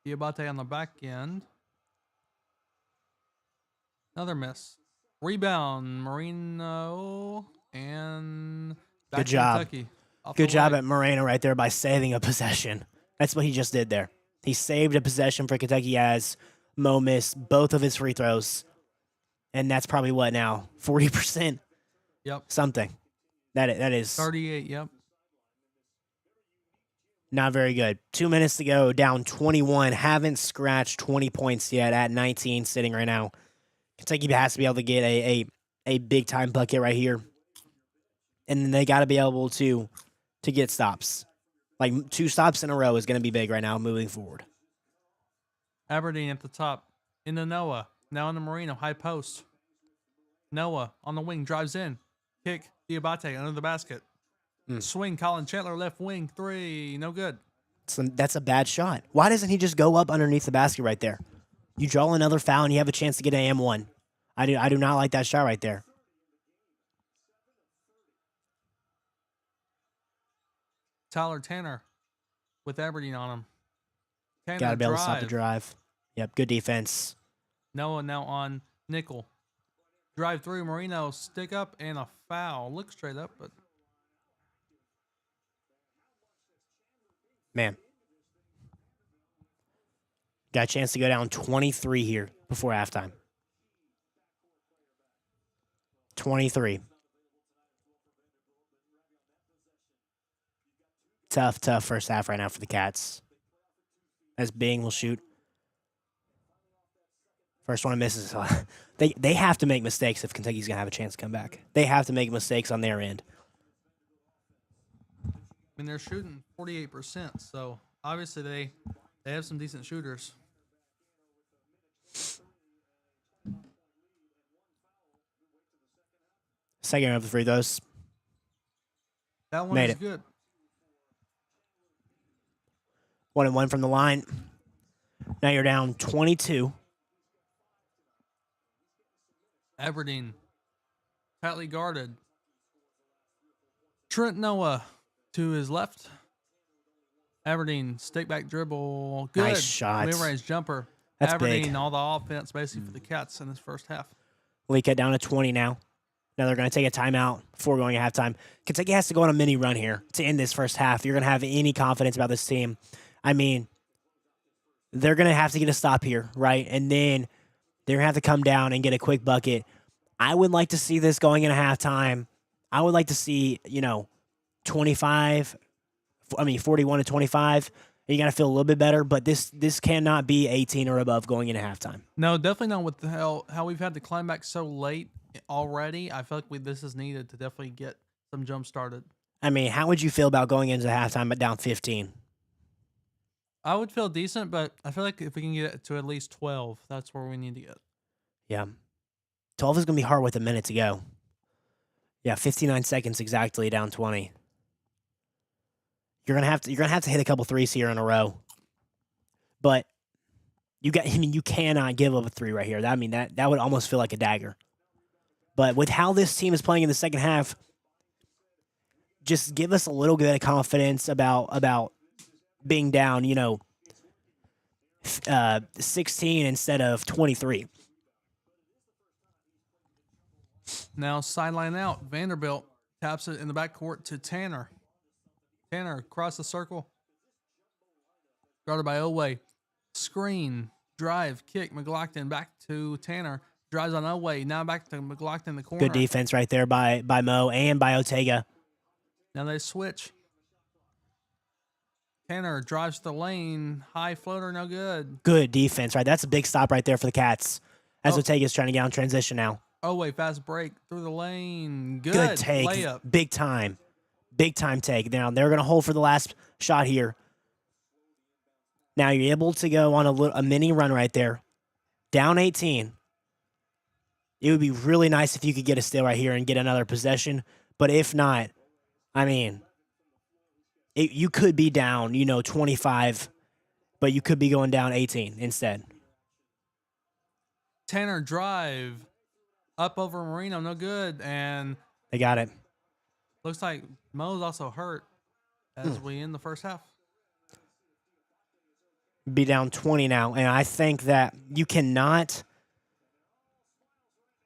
Diabate on the back end. Another miss. Rebound, Marino, and back Good job. Kentucky. Good job at Moreno right there by saving a possession. That's what he just did there. He saved a possession for Kentucky as Mo missed both of his free throws. And that's probably what now? 40%? Yep. Something. That is 38, yep. not very good. 2 minutes to go, down 21. Haven't scratched 20 points yet at 19 sitting right now. Kentucky has to be able to get a big time bucket right here. And then they got to be able to get stops. Like 2 stops in a row is going to be big right now moving forward. Aberdeen at the top. Into Noah. Now in the Marino. High post. Noah on the wing. Drives in. Kick. Diabate under the basket. Swing. Colin Chandler left wing. 3. No good. That's a bad shot. Why doesn't he just go up underneath the basket right there? You draw another foul and you have a chance to get an M1. I do not like that shot right there. Tyler Tanner with Aberdeen on him. Tanner Got to be able to stop the drive. drive. Yep, good defense. Noah now on nickel. Drive through Marino, stick up, and a foul. Look straight up, but Man. Got a chance to go down 23 here before halftime. 23. Tough first half right now for the Cats. As Bing will shoot. First one misses. They have to make mistakes if Kentucky's going to have a chance to come back. They have to make mistakes on their end. I mean they're shooting 48%, so obviously they have some decent shooters. Second of the free throws. That one Made is it. good. 1-1 from the line. Now you're down 22. Aberdeen, tightly guarded. Trent Noah to his left. Aberdeen, stick back dribble. Good. Nice shot. Mid-range jumper. That's Aberdeen, big. all the offense basically for the Cats in this first half. Lead cut down to 20 now. Now they're going to take a timeout before going to halftime. Kentucky has to go on a mini run here to end this first half. You're going to have any confidence about this team. I mean, they're going to have to get a stop here, right? And then they're going to have to come down and get a quick bucket. I would like to see this going into halftime. I would like to see, 41 to 25. You got to feel a little bit better, but this cannot be 18 or above going into halftime. No, definitely not with how we've had to climb back so late already. I feel like this is needed to definitely get some jump started. I mean, how would you feel about going into halftime but down 15? I would feel decent, but I feel like if we can get it to at least 12, that's where we need to get. Yeah. 12 is going to be hard with a minute to go. Yeah, 59 seconds exactly, down 20. You're gonna have to hit a couple threes here in a row. But you cannot give up a three right here. That would almost feel like a dagger. But with how this team is playing in the second half, just give us a little bit of confidence about being down, 16 instead of 23. Now sideline out. Vanderbilt taps it in the backcourt to Tanner. Tanner across the circle. Guarded by Oway. Screen. Drive. Kick. McLaughlin back to Tanner. Drives on Oway. Now back to McLaughlin in the corner. Good defense right there by Mo and by Ortega. Now they switch. Tanner drives the lane. High floater. No good. Good defense, right? That's a big stop right there for the Cats. As Ortega's trying to get on transition now. Oway fast break through the lane. Good, Good take. Layup. Big time. Big time take. Now they're going to hold for the last shot here. Now you're able to go on a mini run right there. Down 18. It would be really nice if you could get a steal right here and get another possession. But if not, I mean, you could be down, 25, but you could be going down 18 instead. Tanner drive. Up over Marino. No good. And They got it. looks like Mo's also hurt as we end the first half. Be down 20 now. And I think that you cannot.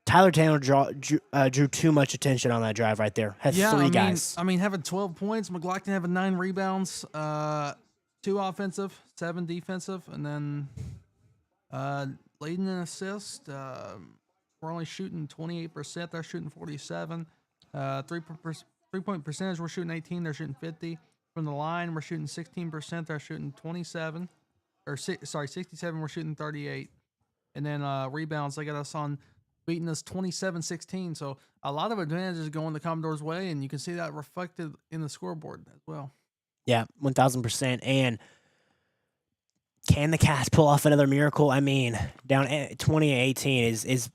Tyler Tanner drew too much attention on that drive right there. Had three guys. I mean, having 12 points, McLaughlin having 9 rebounds, 2 offensive, 7 defensive, and then leading in assist. We're only shooting 28%. They're shooting 47. 3-point percentage, we're shooting 18. They're shooting 50. From the line, we're shooting 16%. They're shooting 27. 67. We're shooting 38. And then rebounds, they got us on beating us 27-16. So a lot of advantages going the Commodores' way, and you can see that reflected in the scoreboard as well. Yeah, 1,000%. And can the Cats pull off another miracle? I mean, down 20-18 is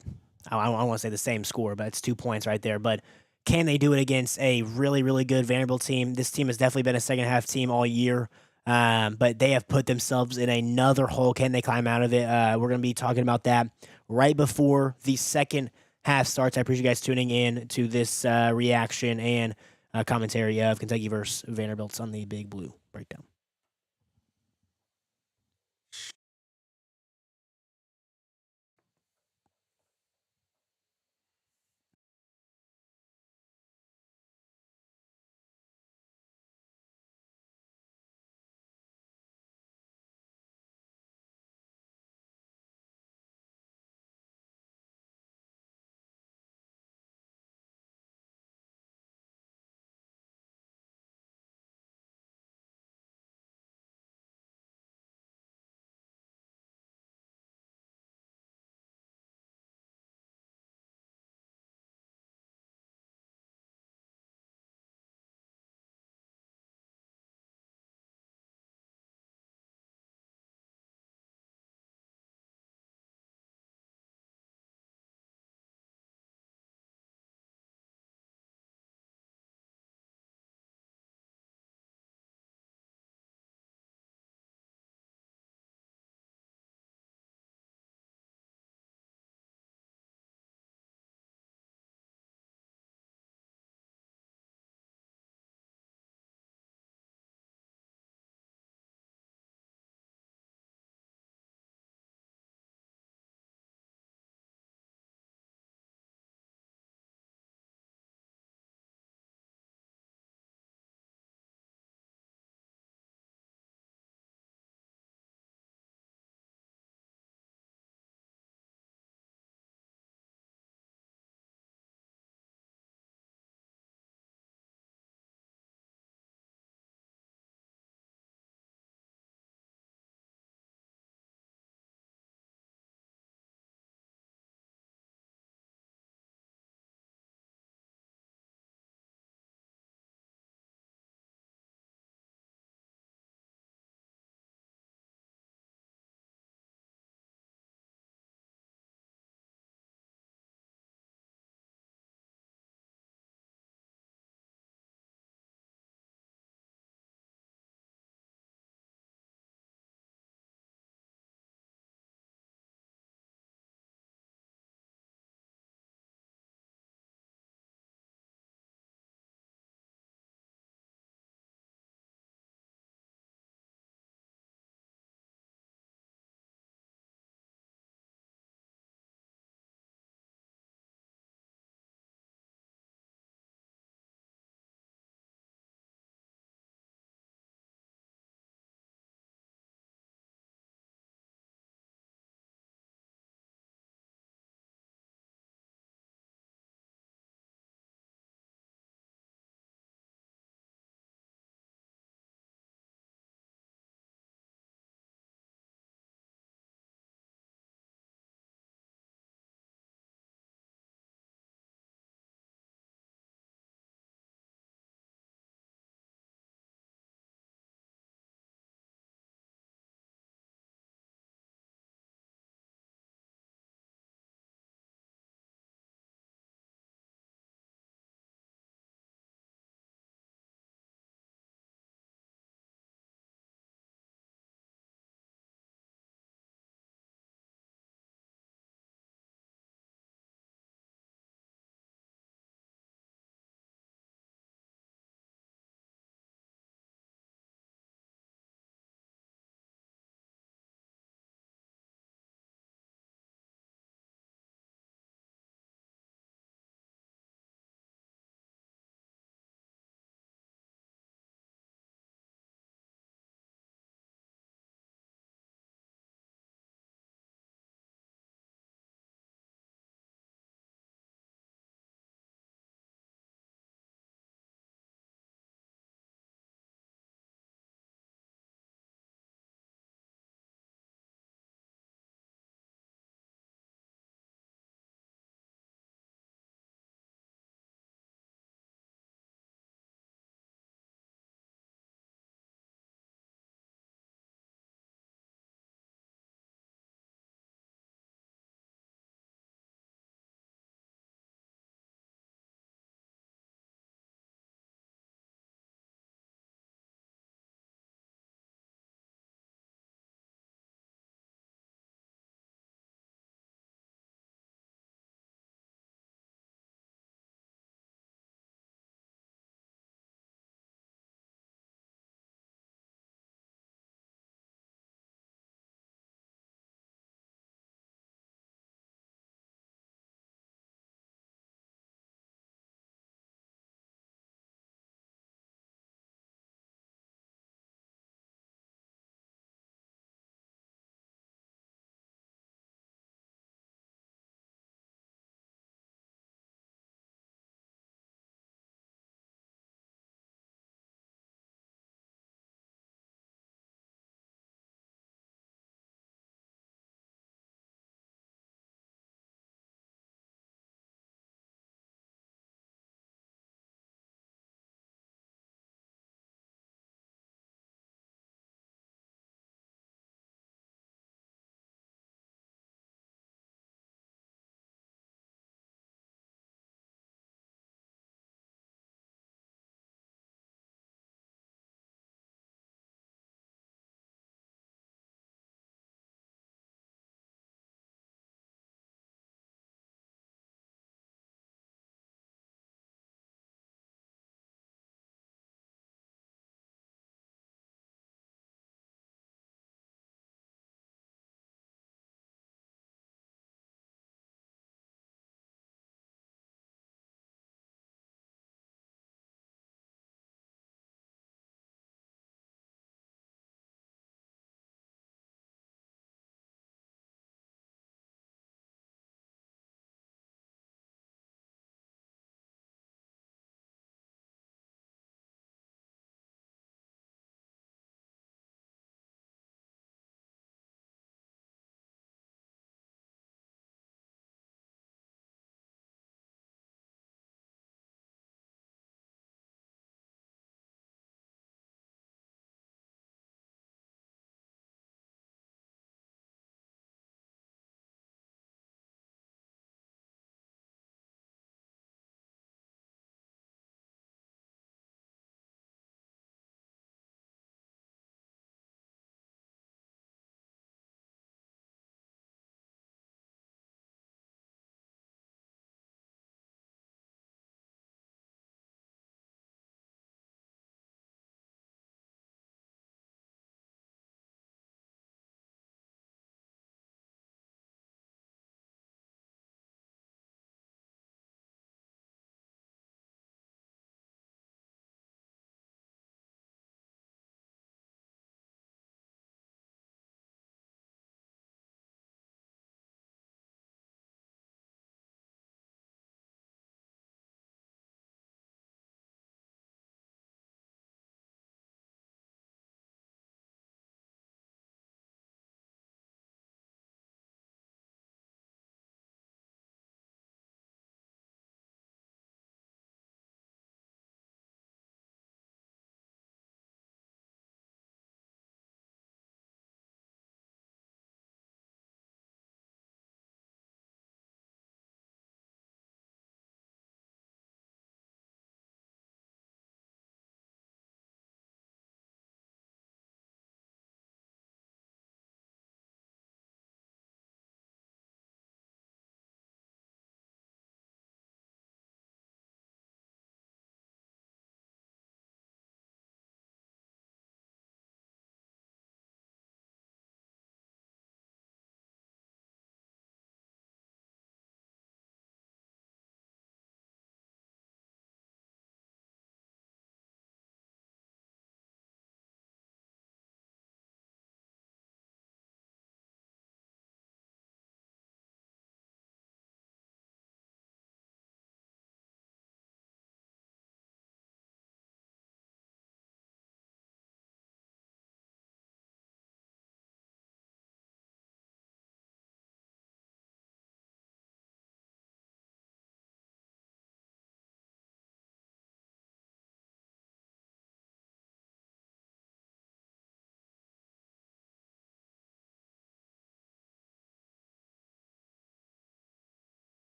I don't want to say the same score, but it's 2 points right there. But can they do it against a really, really good Vanderbilt team? This team has definitely been a second-half team all year, but they have put themselves in another hole. Can they climb out of it? We're going to be talking about that right before the second half starts. I appreciate you guys tuning in to this reaction and commentary of Kentucky versus Vanderbilt's on the Big Blue Breakdown.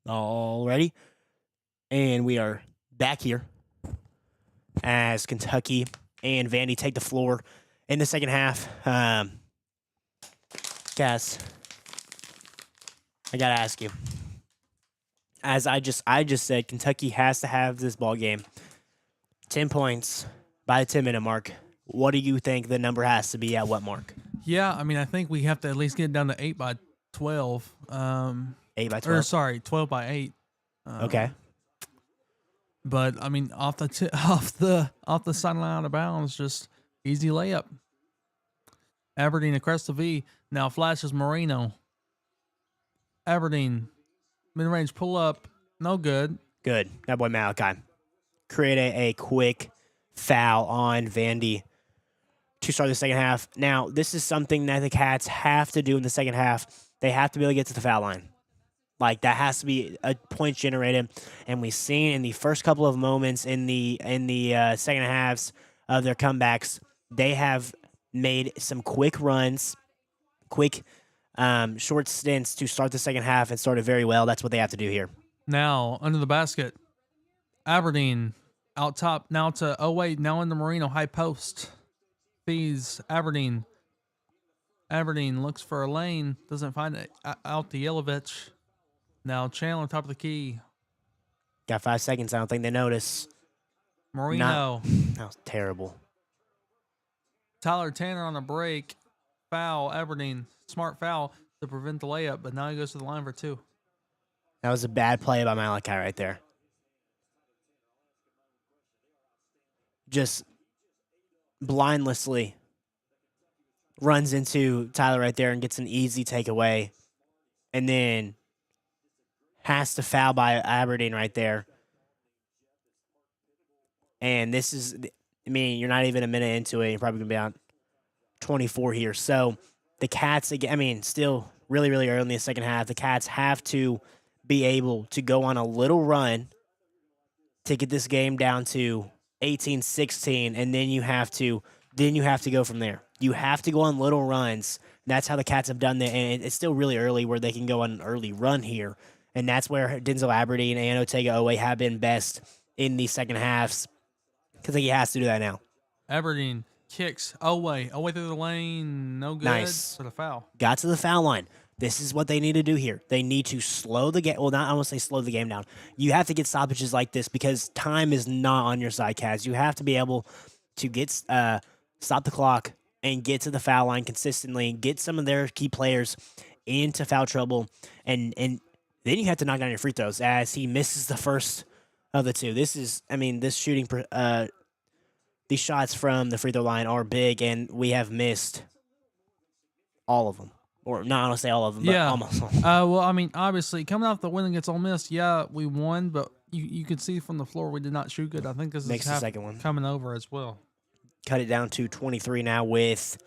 Alrighty. And we are back here as Kentucky and Vandy take the floor in the second half. Guys, I gotta ask you. As I just said, Kentucky has to have this ball game. 10 points by the 10-minute mark. What do you think the number has to be at what mark? Yeah, I mean, I think we have to at least get it down to 8 by 12. 8 by 12? Or sorry, 12 by 8. Okay. But I mean, off the sideline out of bounds, just easy layup. Aberdeen across the V. Now flashes Marino. Aberdeen mid-range pull up, no good. Good. That boy Malachi. Create a quick foul on Vandy to start the second half. Now, this is something that the Cats have to do in the second half. They have to be able to get to the foul line. Like, that has to be a point generated. And we've seen in the first couple of moments in the second halves of their comebacks, they have made some quick runs, quick short stints to start the second half and started very well. That's what they have to do here. Now, under the basket, Aberdeen out top. Now to, oh wait, now in the Marino high post. Fees Aberdeen. Aberdeen looks for a lane, doesn't find it out to Yelovich. Now Chandler top of the key. Got 5 seconds. I don't think they notice. Marino. That was terrible. Tyler Tanner on a break. Foul, Aberdeen. Smart foul to prevent the layup, but now he goes to the line for 2. That was a bad play by Malachi right there. Just blindlessly runs into Tyler right there and gets an easy takeaway. And then has to foul by Aberdeen right there. And this is, I mean, you're not even a minute into it. You're probably going to be on 24 here. So the Cats, again, I mean, still really, really early in the second half. The Cats have to be able to go on a little run to get this game down to 18-16, and then you have to go from there. You have to go on little runs. That's how the Cats have done that, and it's still really early where they can go on an early run here. And that's where Denzel Aberdeen and Otega Owe have been best in the second halves. Because he has to do that now. Aberdeen kicks away through the lane, no good. Nice. For the foul. Got to the foul line. This is what they need to do here. They need to slow the game. Well, not I won't say slow the game down. You have to get stoppages like this because time is not on your side, Cats. You have to be able to get stop the clock and get to the foul line consistently. Get some of their key players into foul trouble, and then you have to knock down your free throws as he misses the first of the 2. This is, I mean, this shooting. These shots from the free throw line are big, and we have missed all of them. Or not, I don't say all of them, but almost all. Well, I mean, obviously, coming off the win against Ole Miss, yeah, we won, but you could see from the floor we did not shoot good. I think this Makes is the second one. coming over as well. Cut it down to 23 now with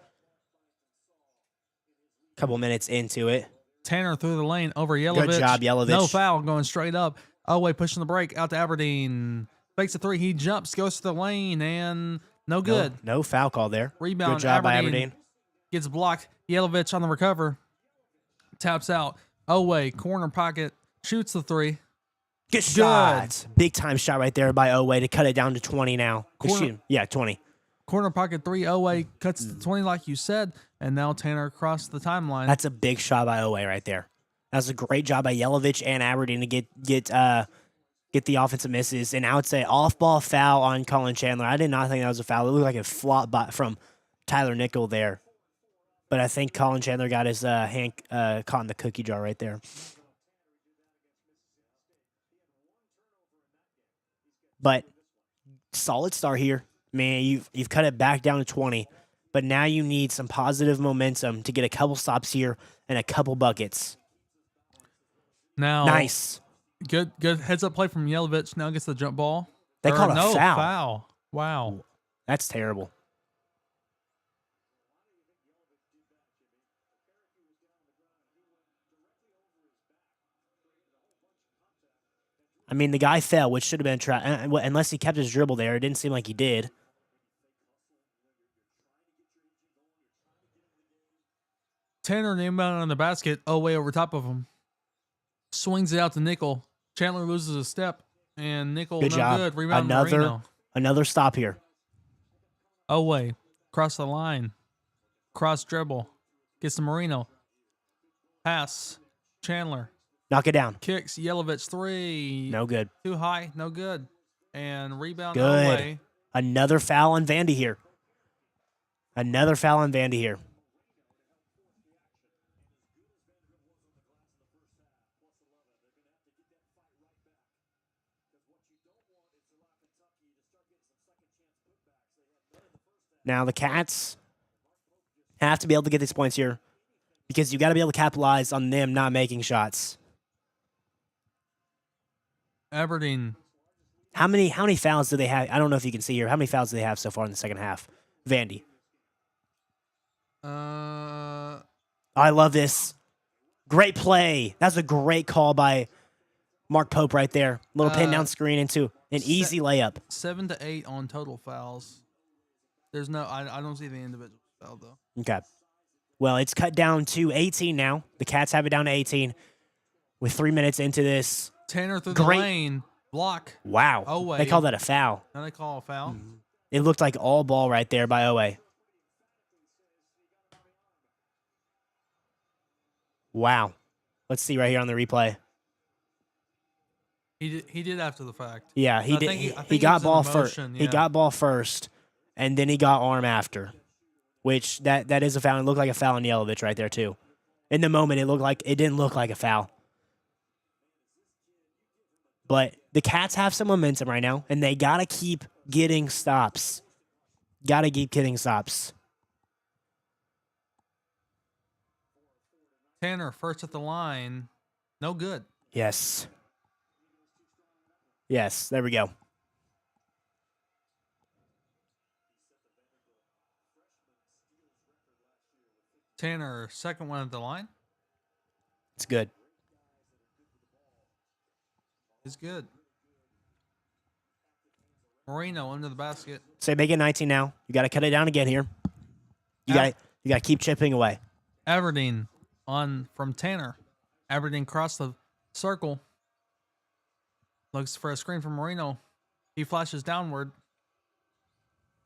a couple minutes into it. Tanner through the lane over Yelovich. Good job, Yelovich. No foul, going straight up. Oh, wait, pushing the break out to Aberdeen. Fakes a 3, he jumps, goes to the lane, and no good. No foul call there. Rebound, Good job by Aberdeen. Gets blocked. Yelovich on the recover. Taps out. Owe, corner pocket, shoots the 3. Good shot. Big time shot right there by Owe to cut it down to 20 now. 20. Corner pocket 3. Owe cuts to 20 like you said, and now Tanner across the timeline. That's a big shot by Owe right there. That was a great job by Yelovich and Aberdeen to get the offensive misses. And I would say off-ball foul on Colin Chandler. I did not think that was a foul. It looked like a flop from Tyler Nickel there. But I think Colin Chandler got his hand caught in the cookie jar right there. But solid start here. Man, you've cut it back down to 20. But now you need some positive momentum to get a couple stops here and a couple buckets. Now, nice. Good heads-up play from Yelovich. Now gets the jump ball. They called a foul. Foul. Wow. That's terrible. I mean, the guy fell, which should have been a try. Unless he kept his dribble there. It didn't seem like he did. Tanner inbound on the basket. Oh, way over top of him. Swings it out to Nickel. Chandler loses a step, and nickel Good no job. good. Rebound Marino. Another stop here. Oway, cross the line, cross dribble, gets to Marino. Pass, Chandler. Knock it down. Kicks, Yelovich three. No good. Too high, no good. And rebound Good. Oway. Another foul on Vandy here. Another foul on Vandy here. Now the Cats have to be able to get these points here because you got to be able to capitalize on them not making shots. Aberdeen. How many fouls do they have? I don't know if you can see here. How many fouls do they have so far in the second half? Vandy. I love this. Great play. That's a great call by Mark Pope right there. Little pin down screen into an easy layup. 7 to 8 on total fouls. There's no, I don't see the individual foul though. Okay. Well, it's cut down to 18 now. The Cats have it down to 18 with 3 minutes into this. Tanner through the lane. Block. Wow. Oway. They call that a foul. Now they call a foul. It looked like all ball right there by Oway. Wow. Let's see right here on the replay. He did after the fact. Yeah, he I did. think He got ball first. first. He got ball first, and then he got arm after, which that is a foul. It looked like a foul on Yelovich right there too. In the moment, it didn't look like a foul. But the Cats have some momentum right now, and they gotta keep getting stops. Gotta keep getting stops. Tanner first at the line. No good. Yes. Yes, there we go. Tanner, second one at the line. It's good. It's good. Marino under the basket. So make it 19 now. You got to cut it down again here. You got to keep chipping away. Aberdeen on from Tanner. Aberdeen crossed the circle. Looks for a screen from Marino. He flashes downward.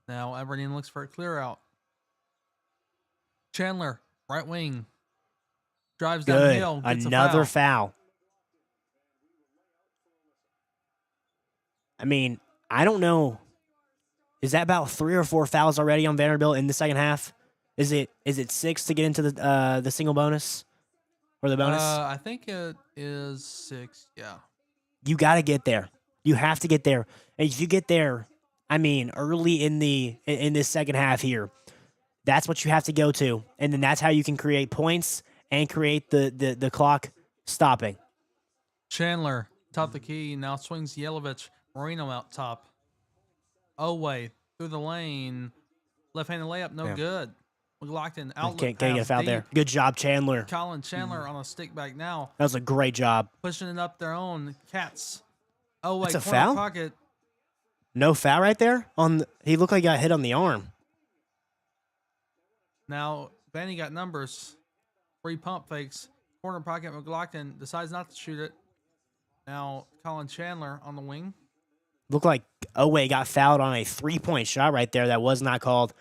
Now Aberdeen looks for a clear out. Chandler, right wing. Drives Good. downhill. Gets Another a foul. foul. I mean, I don't know. Is that about 3 or 4 fouls already on Vanderbilt in the second half? Is it 6 to get into the single bonus or the bonus? I think it is 6. Yeah. You got to get there. You have to get there. And if you get there, I mean, early in this second half here, that's what you have to go to, and then that's how you can create points and create the clock stopping. Chandler top the key now swings Yelovich. Marino out top. Oway through the lane. Left-handed layup, no good. McLaughlin outlet Can't get a pass foul deep. there. Good job, Chandler. Colin Chandler on a stick back now. That was a great job. Pushing it up their own. Cats. Oway, That's a corner foul? pocket. No foul right there? He looked like he got hit on the arm. Now, Vandy got numbers. 3 pump fakes. Corner pocket, McLaughlin decides not to shoot it. Now, Colin Chandler on the wing. Looked like Oway got fouled on a 3-point shot right there that was not called.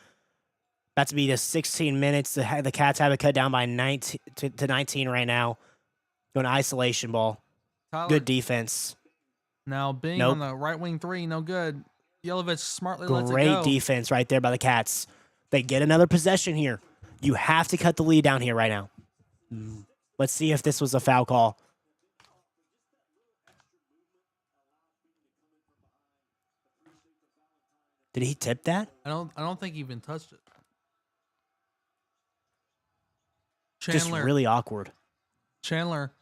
About to be the 16 minutes. The Cats have it cut down by 19 to 19 right now. Going isolation ball. Tyler, Good defense. Now, Bing Nope. on the right wing 3, no good. Yelovich smartly lets it Great go. defense right there by the Cats. They get another possession here. You have to cut the lead down here right now. Let's see if this was a foul call. Did he tip that? I don't think he even touched it. Just really awkward. Chandler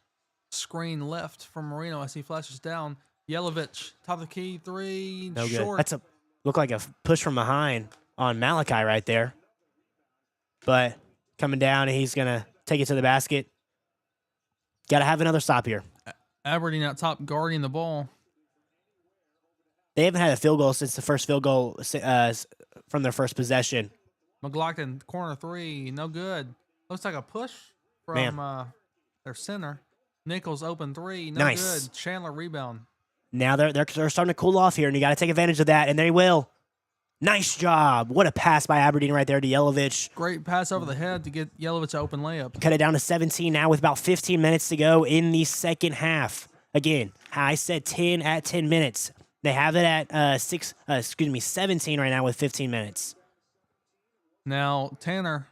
screen left from Marino as he flashes down. Yelovich top of the key 3 No good. short. That's look like a push from behind on Malachi right there. But coming down, and he's gonna take it to the basket. Got to have another stop here. Aberdeen out top guarding the ball. They haven't had a field goal since the first field goal from their first possession. McLaughlin corner 3, no good. Looks like a push from their center. Nichols open three. No Nice. good. Chandler rebound. Now they're starting to cool off here, and you got to take advantage of that, and they will. Nice job. What a pass by Aberdeen right there to Yelovich. Great pass over the head to get Yelovich open layup. Cut it down to 17 now with about 15 minutes to go in the second half. Again, I said 10 at 10 minutes. They have it at 17 right now with 15 minutes. Now Tanner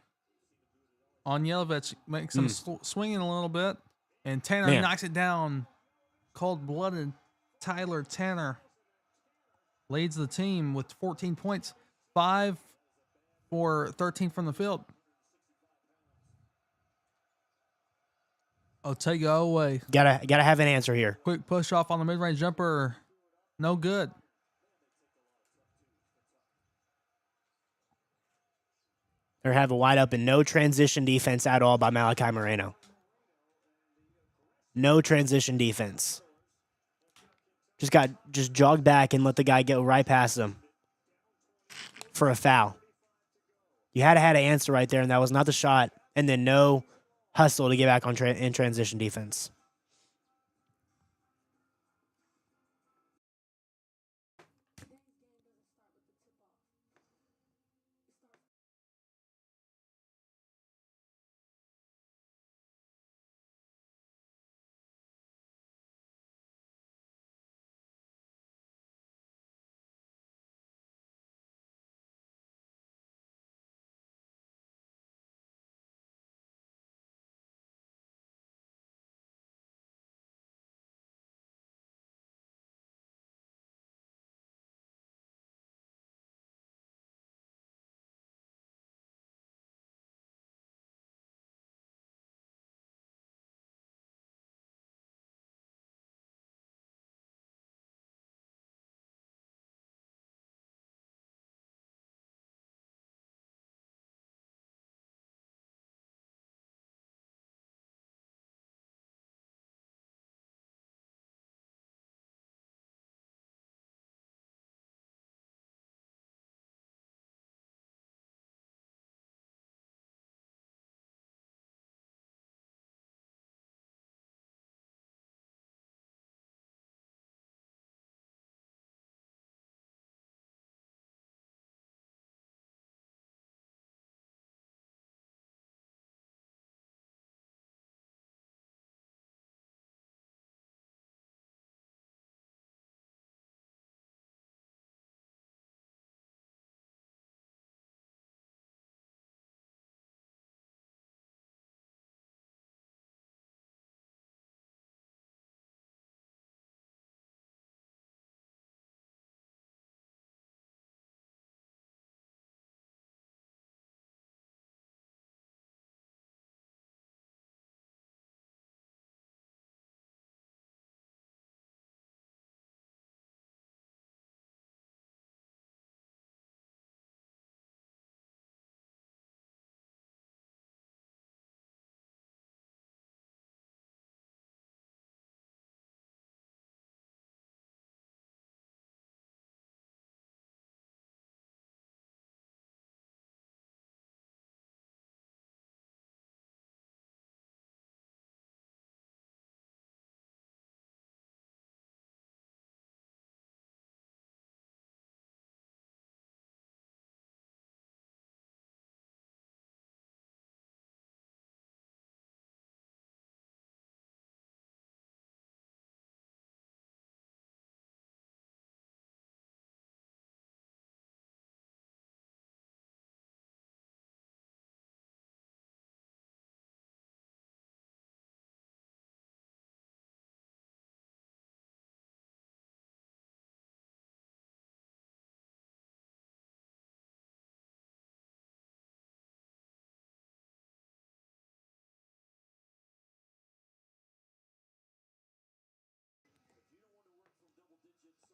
on Yelovich makes him swinging a little bit, and Tanner knocks it down. Cold-blooded Tyler Tanner leads the team with 14 points, 5 for 13 from the field. Otega away. Gotta have an answer here. Quick push off on the mid-range jumper. No good. They're having wide open. No transition defense at all by Malachi Moreno. No transition defense. Just jog back and let the guy go right past him for a foul. You had to have an answer right there, and that was not the shot. And then no hustle to get back on in transition defense.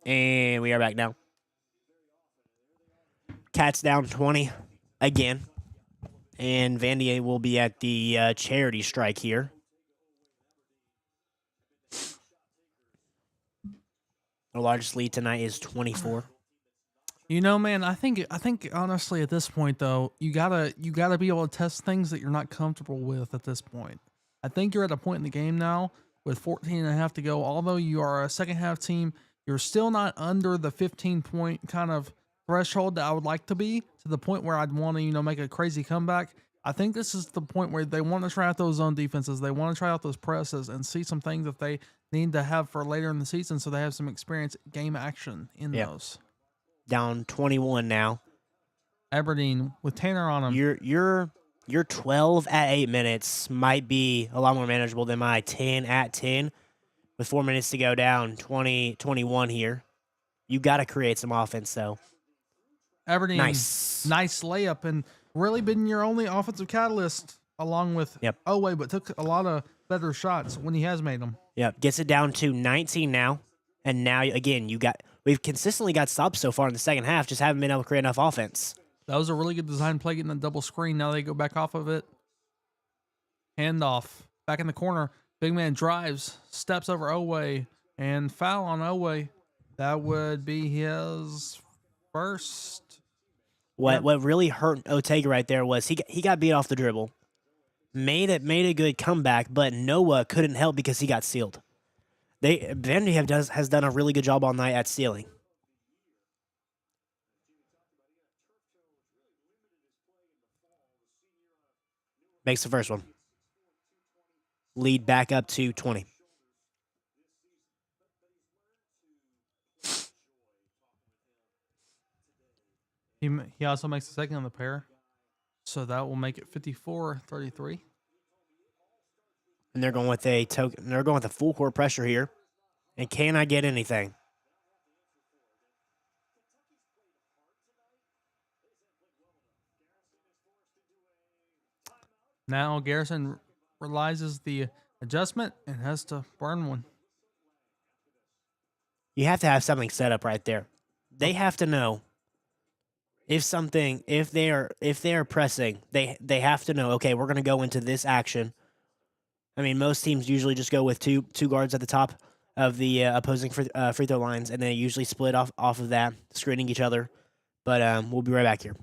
And we are back now. Cats down 20 again. And Vandy will be at the charity strike here. The largest lead tonight is 24. You know, man, I think honestly at this point though, you gotta be able to test things that you're not comfortable with at this point. I think you're at a point in the game now with 14 and a half to go. Although you are a second half team, you're still not under the 15-point kind of threshold that I would like to be, to the point where I'd want to, make a crazy comeback. I think this is the point where they want to try out those zone defenses. They want to try out those presses and see some things that they need to have for later in the season, so they have some experience game action in those. Down 21 now. Aberdeen with Tanner on them. Your 12 at 8 minutes might be a lot more manageable than my 10 at 10 with 4 minutes to go, down 20-21 here. You got to create some offense, though. Aberdeen, nice layup, and really been your only offensive catalyst along with Owe, but took a lot of better shots when he has made them. Yep, gets it down to 19 now. And now, again, we've consistently got stops so far in the second half, just haven't been able to create enough offense. That was a really good design play, getting the double screen. Now they go back off of it. Handoff. Back in the corner. Big man drives, steps over Owe, and foul on Owe. That would be his first. What really hurt Otega right there was he got beat off the dribble. Made a good comeback, but Noah couldn't help because he got sealed. Vandy has done a really good job all night at stealing. Makes the first one. Lead back up to 20. He also makes the second on the pair. So that will make it 54-33. And they're going with they're going with a full court pressure here. And can I get anything? Now Garrison realizes the adjustment and has to burn one. You have to have something set up right there. They have to know if they are pressing, they have to know, okay, we're going to go into this action. I mean, most teams usually just go with two guards at the top of the opposing free throw lines, and they usually split off of that, screening each other. But we'll be right back here.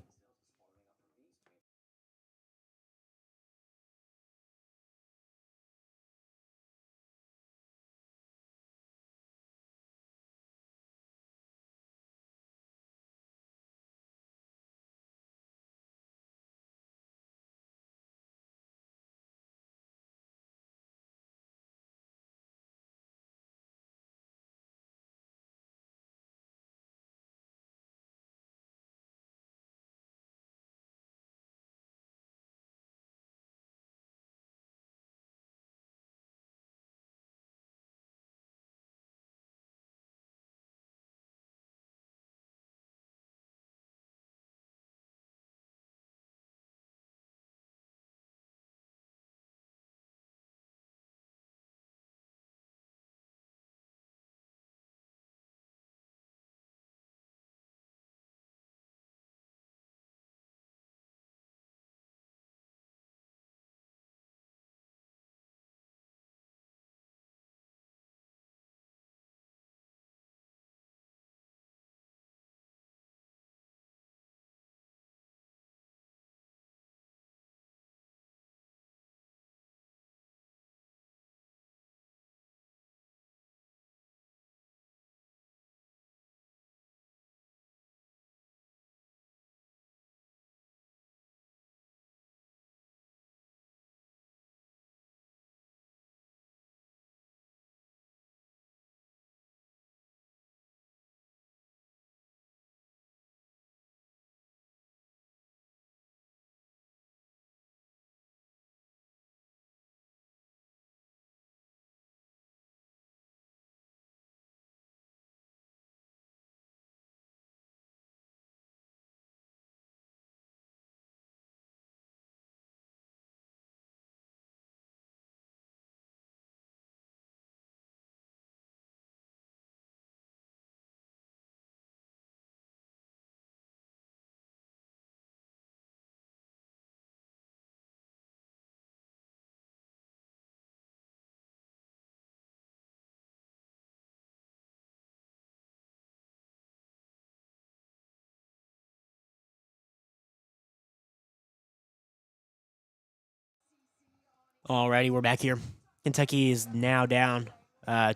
Alrighty, we're back here. Kentucky is now down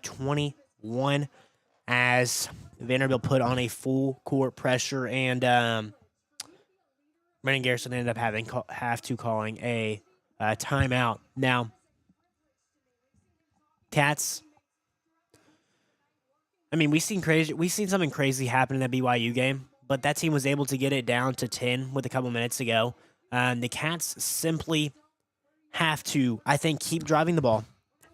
21 as Vanderbilt put on a full court pressure, and Brennan Garrison ended up calling a timeout. Now, Cats. I mean, we've seen something crazy happen in that BYU game, but that team was able to get it down to 10 with a couple minutes to go. The Cats simply have to, I think, keep driving the ball.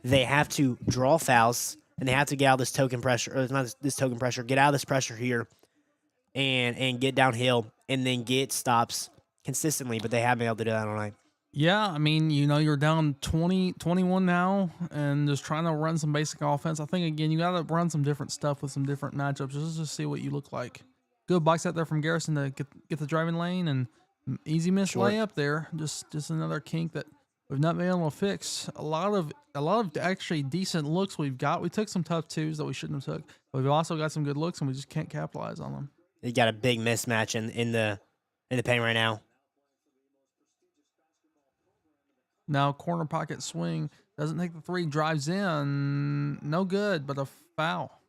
They have to draw fouls, and they have to get out of this token pressure, or not this token pressure, get out of this pressure here and get downhill and then get stops consistently, but they haven't been able to do that all night. Yeah, I mean, you're down 21 now and just trying to run some basic offense. I think, again, you got to run some different stuff with some different matchups just to see what you look like. Good box out there from Garrison to get the driving lane, and easy miss layup there. Just another kink that we've not been able to fix. A lot of actually decent looks we've got. We took some tough twos that we shouldn't have took, but we've also got some good looks, and we just can't capitalize on them. You got a big mismatch in the paint right now. Now, corner pocket swing. Doesn't take the three. Drives in. No good, but a foul.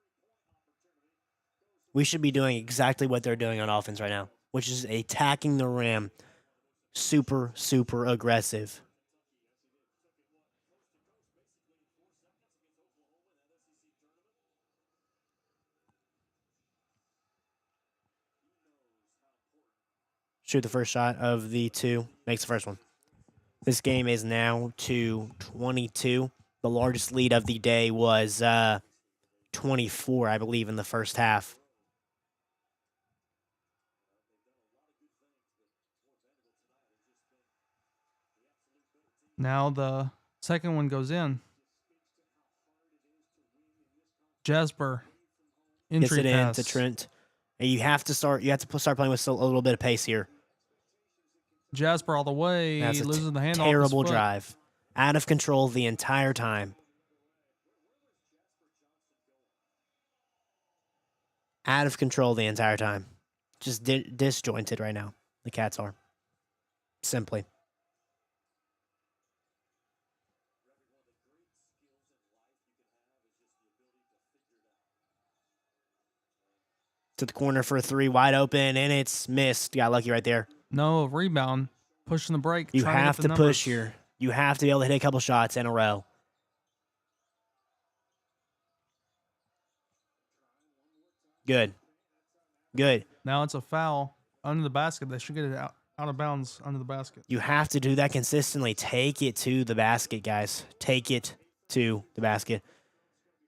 We should be doing exactly what they're doing on offense right now, which is attacking the rim. Super, super aggressive. Shoot the first shot of the two. Makes the first one. This game is now to 22. The largest lead of the day was 24, I believe, in the first half. Now the second one goes in. Jasper. Gets it in to Trent. And you have to start playing with a little bit of pace here. Jasper all the way. That's loses the handle. Terrible drive. Out of control the entire time. Out of control the entire time. Just disjointed right now. The Cats are. Simply. To the corner for a three, wide open, and it's missed. Got lucky right there. No, rebound. Pushing the break. You have to push here. You have to be able to hit a couple shots in a row. Good. Good. Now it's a foul under the basket. They should get it out of bounds under the basket. You have to do that consistently. Take it to the basket, guys. Take it to the basket.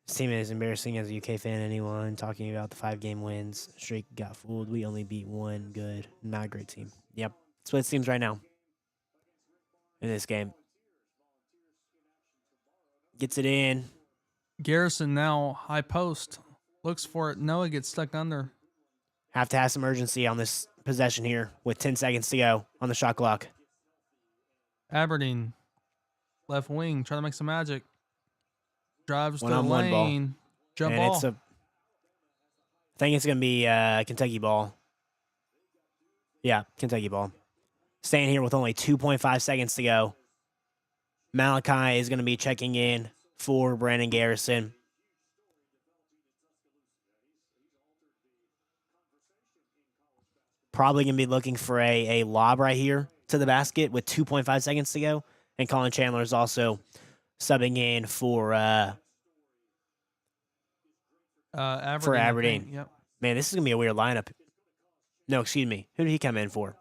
This team is embarrassing as a UK fan. Anyone talking about the 5-game wins streak got fooled. We only beat one. Good. Not a great team. Yep. That's what it seems right now in this game. Gets it in. Garrison now high post. Looks for it. Noah gets stuck under. Have to have some urgency on this possession here with 10 seconds to go on the shot clock. Aberdeen. Left wing. Trying to make some magic. Drives to the One-on-one lane. ball. Jump And ball. I think it's going to be Kentucky ball. Yeah, Kentucky ball. Staying here with only 2.5 seconds to go. Malachi is going to be checking in for Brandon Garrison. Probably going to be looking for a lob right here to the basket with 2.5 seconds to go. And Colin Chandler is also subbing in for Aberdeen. Yep. Man, this is going to be a weird lineup. No, excuse me. Who did he come in for?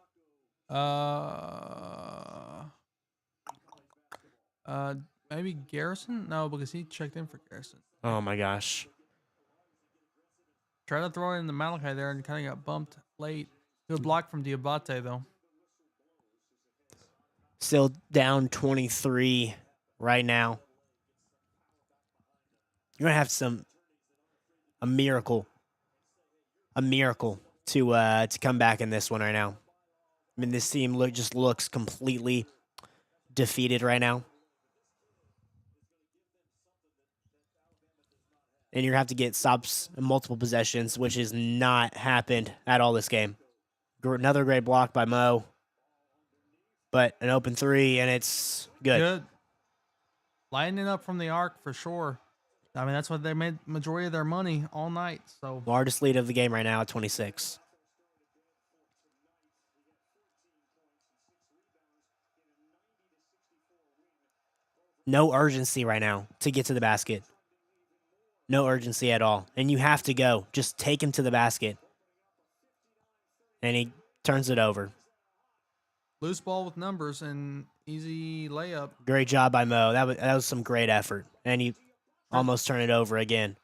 Maybe Garrison? No, because he checked in for Garrison. Oh, my gosh. Tried to throw it in the Malachi there and kind of got bumped late. Good block from Diabate, though. Still down 23 right now. You're going to have a miracle to come back in this one right now. I mean, this team just looks completely defeated right now. And you're going to have to get stops in multiple possessions, which has not happened at all this game. Another great block by Mo. But an open three, and it's good. lighting it up from the arc for sure. I mean, that's what they made majority of their money all night. So Largest lead of the game right now at 26. No urgency right now to get to the basket. No urgency at all. And you have to go. Just take him to the basket. And he turns it over. loose ball with numbers and easy layup. Great job by Mo. That was some great effort. And he almost turned it over again.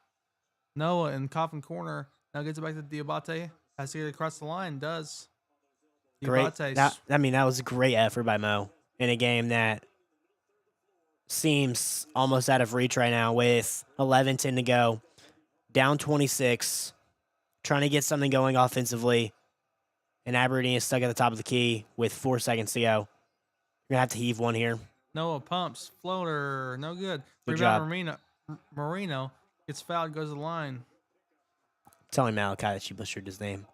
Noah in coffin corner. Now gets it back to Diabate. Has to get across the line. Does. Great. Diabate's That was a great effort by Mo in a game that seems almost out of reach right now with 11:10 to go. Down 26. Trying to get something going offensively. And Aberdeen is stuck at the top of the key with 4 seconds to go. You're going to have to heave one here. Noah pumps. Floater. No good. Good Rebound job. Marino gets fouled, goes to the line. Telling Malachi that she butchered his name.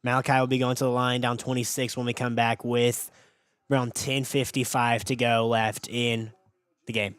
Malachi will be going to the line down 26 when we come back with around 10:55 to go left in the game.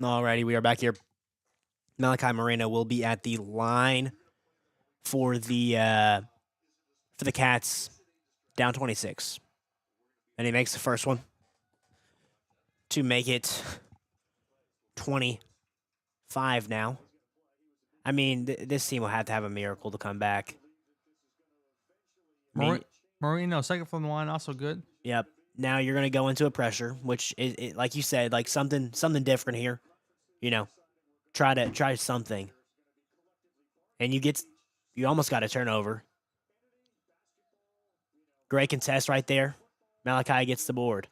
Alrighty, we are back here. Malachi Moreno will be at the line for the Cats, down 26, and he makes the first one to make it 25 now. I mean, this team will have to have a miracle to come back. mean, Marino, second from the line, also good. yep. Now you're gonna go into a pressure, which like you said, like something different here. You know, try something, and you almost got a turnover. Great contest right there. Malachi gets the board.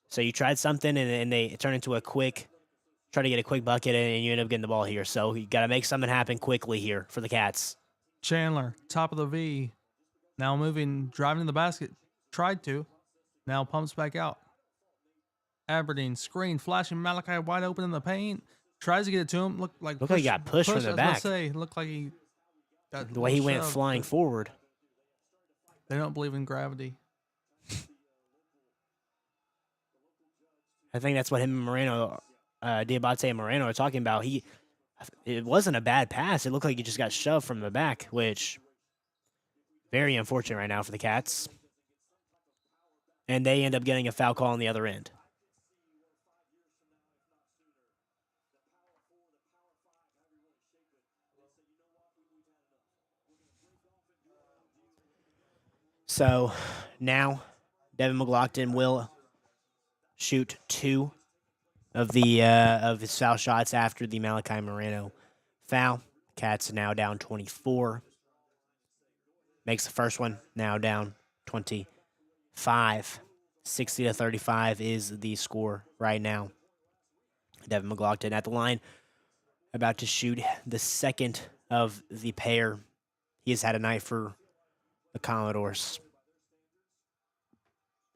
So you tried something, and they turn into try to get a quick bucket, and you end up getting the ball here. So you got to make something happen quickly here for the Cats. Chandler, top of the V. Now moving, driving to the basket. Tried to. Now pumps back out. Aberdeen, screen, flashing Malachi wide open in the paint. Tries to get it to him. Looked like he got pushed from the I was back. about to say, looked like he got The way he went shoved, flying but forward. They don't believe in gravity. I think that's what him and Moreno, Diabate and Moreno are talking about. It wasn't a bad pass. It looked like he just got shoved from the back, which very unfortunate right now for the Cats. And they end up getting a foul call on the other end. So now Devin McLaughlin will shoot 2 of his foul shots after the Malachi Moreno foul. Cats are now down 24. Makes the first one, now down 25. 60-35 is the score right now. Devin McLaughlin at the line, about to shoot the second of the pair. He has had a night for the Commodores.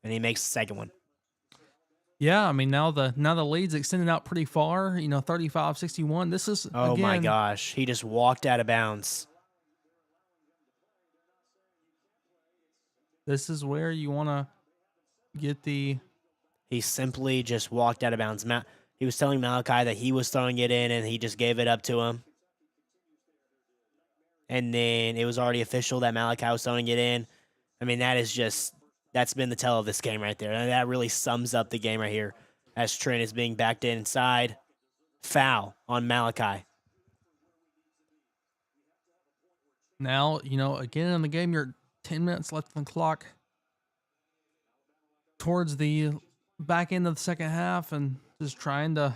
And he makes the second one. Yeah, I mean now the lead's extended out pretty far, 35-61. This is Oh my gosh, he just walked out of bounds. This is where you want to get the He simply just walked out of bounds. He was telling Malachi that he was throwing it in, and he just gave it up to him. And then it was already official that Malachi was throwing it in. I mean, that's been the tell of this game right there. And that really sums up the game right here as Trent is being backed inside. Foul on Malachi. Now, again in the game, you're 10 minutes left on the clock. Towards the back end of the second half and just trying to,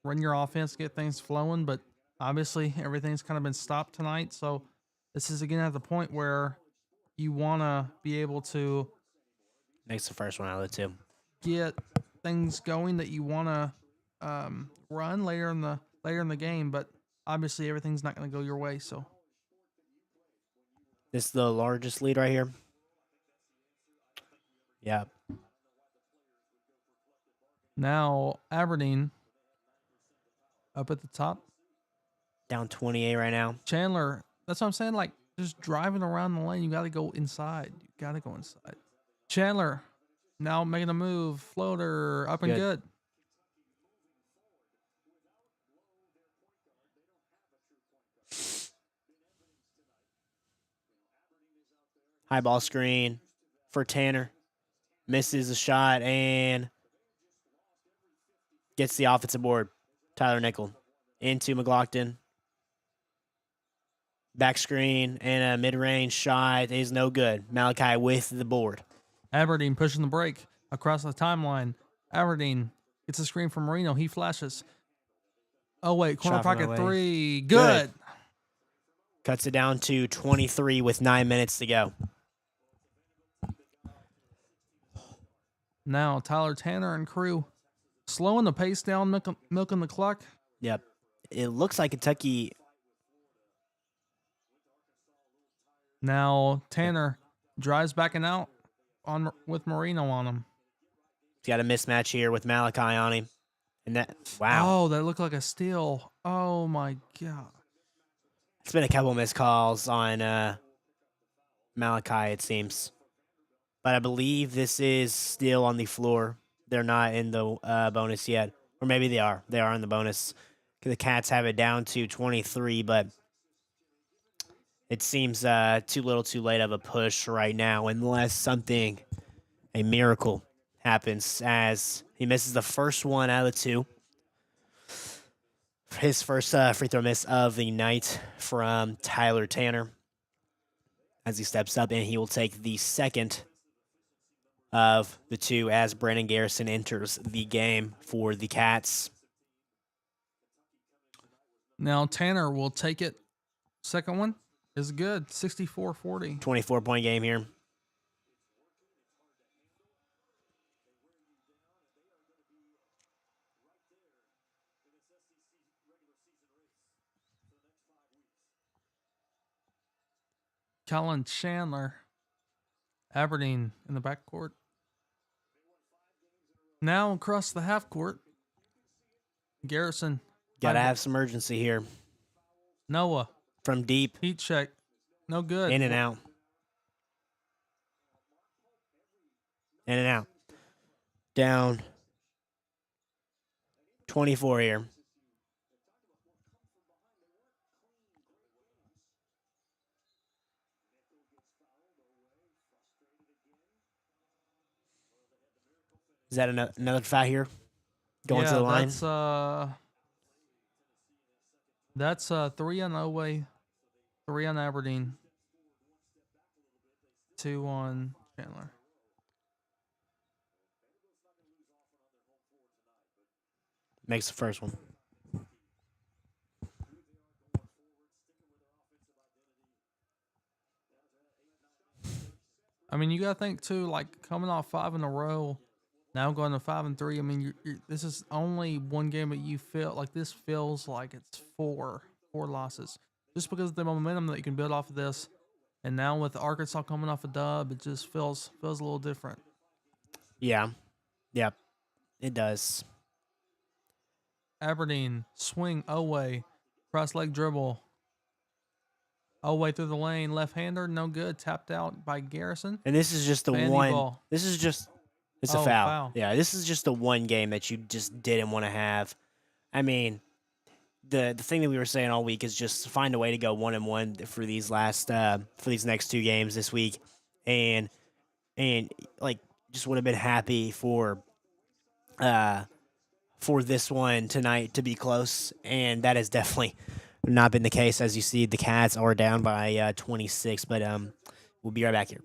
run your offense, get things flowing. But obviously, everything's kind of been stopped tonight. So this is, again, at the point where you want to be able to Makes the first one out of the 2. get things going that you want to run later in the game. But obviously, everything's not going to go your way. So this is the largest lead right here. Yeah. now Aberdeen up at the top. Down 28 right now. Chandler, that's what I'm saying. Like, just driving around the lane, you got to go inside. Chandler, now making a move. Floater, up and good. High ball screen for Tanner. Misses the shot and gets the offensive board. Tyler Nickel into McLaughlin. Back screen and a mid-range shot is no good. Malachi with the board. Aberdeen pushing the break across the timeline. Aberdeen gets a screen from Marino. He flashes. Oh, wait. Corner pocket 3. Good. Cuts it down to 23 with 9 minutes to go. Now Tyler Tanner and crew slowing the pace down, milking the clock. Yep. It looks like Kentucky. Now Tanner drives back and out with Marino on him. He's got a mismatch here with Malachi on him. And wow. Oh, that looked like a steal. Oh my God. It's been a couple missed calls on Malachi, it seems. But I believe this is still on the floor. They're not in the bonus yet. Or maybe they are. They are in the bonus. The Cats have it down to 23, but it seems too little too late of a push right now unless a miracle happens as he misses the first one out of the 2. His first free throw miss of the night from Tyler Tanner. as he steps up, and he will take the second of the two as Brandon Garrison enters the game for the Cats. Now Tanner will take it. Second one is good. 64-40. 24-point game here. Colin Chandler. Aberdeen in the backcourt. Now across the half court. Garrison. Gotta have some urgency here. Noah. From deep. Heat check. No good. In and out. In and out. Down 24 here. Is that another foul here? Going to the line? That's 3 on Oway, 3 on Aberdeen, 2 on Chandler. Makes the first one. I mean, you got to think, too, like, coming off 5 in a row, now going to 5 and 3. I mean, this is only one game, but you feel like this feels like it's four losses. Just because of the momentum that you can build off of this. And now with Arkansas coming off a dub, it just feels a little different. Yeah. Yep. It does. Aberdeen, swing, Oway, cross leg dribble. Oway through the lane, left-hander, no good. Tapped out by Garrison. And this is just the Vandy one. ball. This is just. It's a foul. Yeah, this is just the one game that you just didn't want to have. I mean, the thing that we were saying all week is just find a way to go 1-1 for these next two games this week, and like just would have been happy for this one tonight to be close, and that has definitely not been the case. As you see, the Cats are down by 26, but we'll be right back here.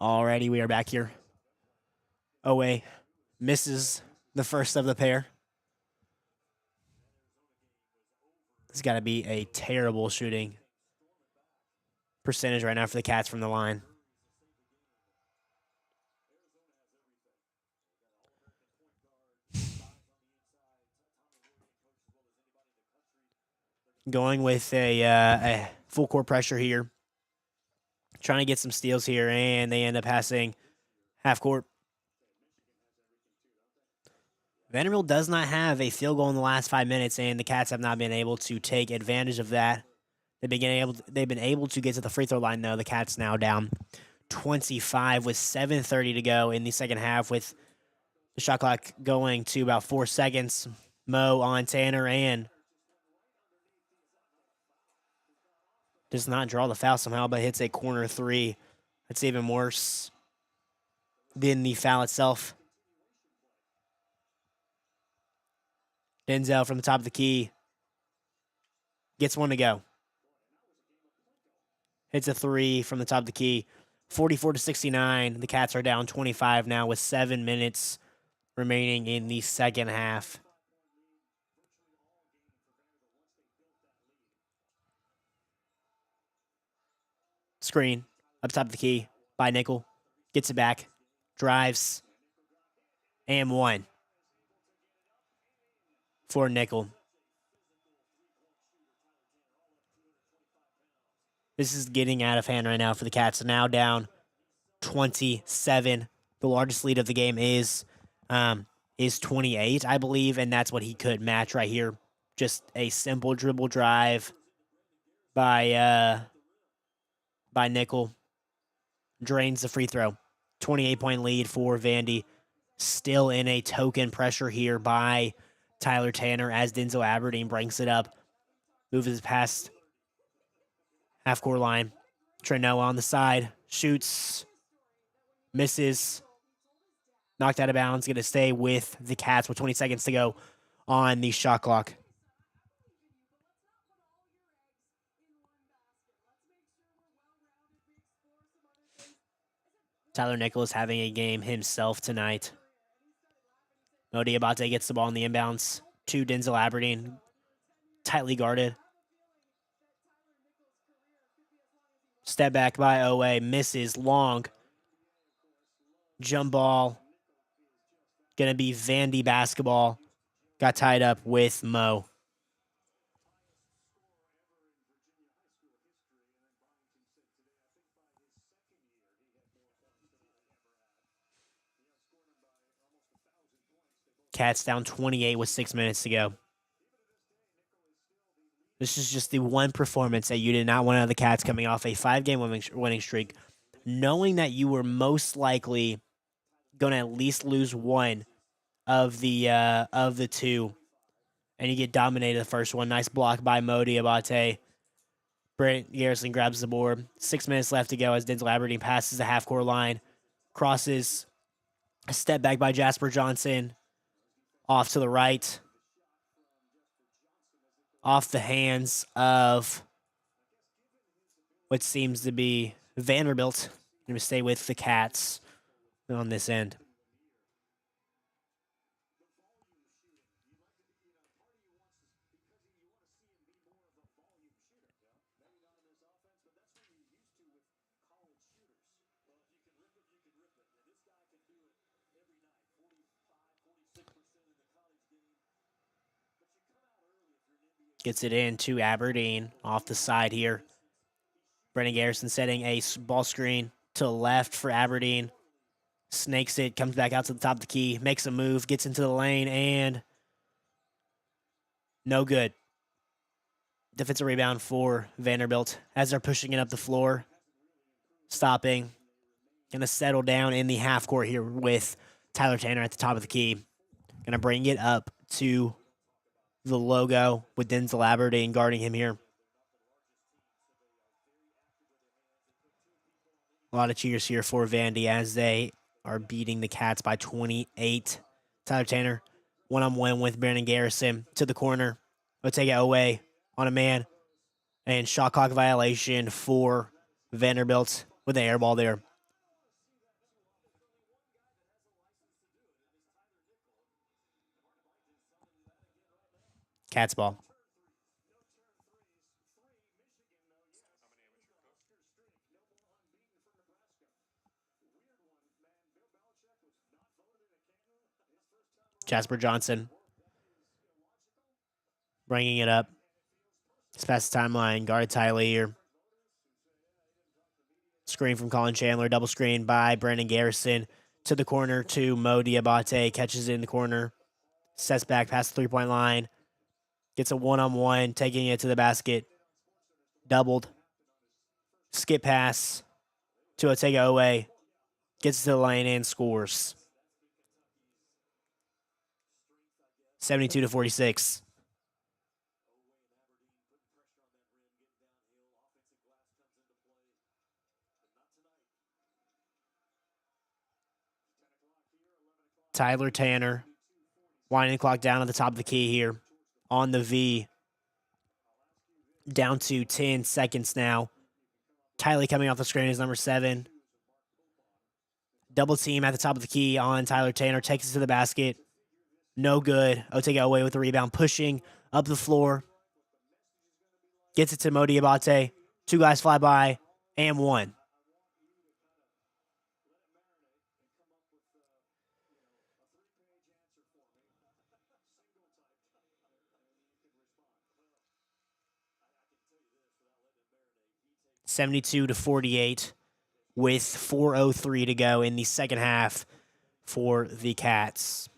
Alrighty, we are back here. Owe misses the first of the pair. This has got to be a terrible shooting percentage right now for the Cats from the line. Going with a full court pressure here. Trying to get some steals here, and they end up passing half court. Vanderbilt does not have a field goal in the last 5 minutes, and the Cats have not been able to take advantage of that. They've been able to get to the free throw line, though. The Cats now down 25 with 7:30 to go in the second half, with the shot clock going to about 4 seconds. Mo on Tanner and does not draw the foul somehow, but hits a corner three. That's even worse than the foul itself. Denzel from the top of the key gets one to go. Hits a three from the top of the key. 44-69. The Cats are down 25 now with 7 minutes remaining in the second half. Screen up top of the key by Nickel. Gets it back. Drives. And one for Nickel. This is getting out of hand right now for the Cats. Now down 27. The largest lead of the game is 28, I believe, and that's what he could match right here. Just a simple dribble drive by Nickel. Drains the free throw. 28-point lead for Vandy. Still in a token pressure here by Tyler Tanner as Denzel Aberdeen brings it up. Moves past half-court line. Trenoa on the side. Shoots. Misses. Knocked out of bounds. Going to stay with the Cats with 20 seconds to go on the shot clock. Tyler Nickel is having a game himself tonight. Mo Diabate gets the ball in the inbounds to Denzel Aberdeen. Tightly guarded. Step back by Owe. Misses. Long. Jump ball. Gonna be Vandy basketball. Got tied up with Mo. Cats down 28 with 6 minutes to go. This is just the one performance that you did not want out of the Cats coming off a 5-game winning streak, knowing that you were most likely going to at least lose one of the two, and you get dominated the first one. Nice block by Mo Diabate. Brent Garrison grabs the board. 6 minutes left to go as Denzel Aberdeen passes the half-court line. Crosses. A step back by Jasper Johnson. Off to the right. Off the hands of what seems to be Vanderbilt. Going to stay with the Cats on this end. Gets it in to Aberdeen off the side here. Brennan Garrison setting a ball screen to the left for Aberdeen. Snakes it, comes back out to the top of the key, makes a move, gets into the lane, and no good. Defensive rebound for Vanderbilt as they're pushing it up the floor. Stopping. Going to settle down in the half court here with Tyler Tanner at the top of the key. Going to bring it up to the logo with Denzel Aberdeen guarding him here. A lot of cheers here for Vandy as they are beating the Cats by 28. Tyler Tanner, one-on-one with Brandon Garrison to the corner. We'll take it away on a man. And shot clock violation for Vanderbilt with the air ball there. Cat's ball. Jasper Johnson bringing it up. It's past the timeline. Guard Tyler here. Screen from Colin Chandler. Double screen by Brandon Garrison. To the corner to Mo Diabate. Catches it in the corner. Sets back past the 3-point line. Gets a one-on-one. Taking it to the basket. Doubled. Skip pass to Otega Owe. Gets to the lane and scores. 72-46. Tyler Tanner winding the clock down at the top of the key here on the V. Down to 10 seconds now. Tyler coming off the screen is number 7. Double team at the top of the key on Tyler Tanner. Takes it to the basket. No good. Otega away with the rebound. Pushing up the floor. Gets it to Mo Diabate. 2 guys fly by. And 1. (72-48) with 4:03 to go in the second half for the Cats.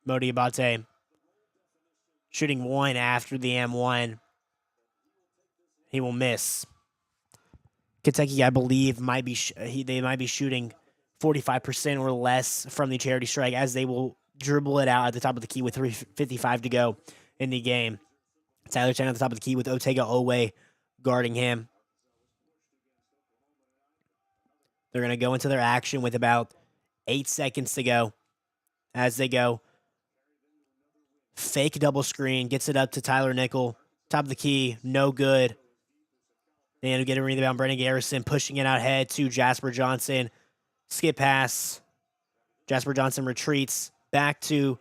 Mo Diabate shooting 1 after the M1. He will miss. Kentucky, I believe, might be they might be shooting 45% or less from the charity strike as they will dribble it out at the top of the key with 3:55 to go in the game. Tyler Chen at the top of the key with Otega Owe guarding him. They're going to go into their action with about 8 seconds to go as they go. Fake double screen, gets it up to Tyler Nickel. Top of the key, no good. They end up getting a rebound. Brandon Garrison pushing it out ahead to Jasper Johnson. Skip pass. Jasper Johnson retreats back to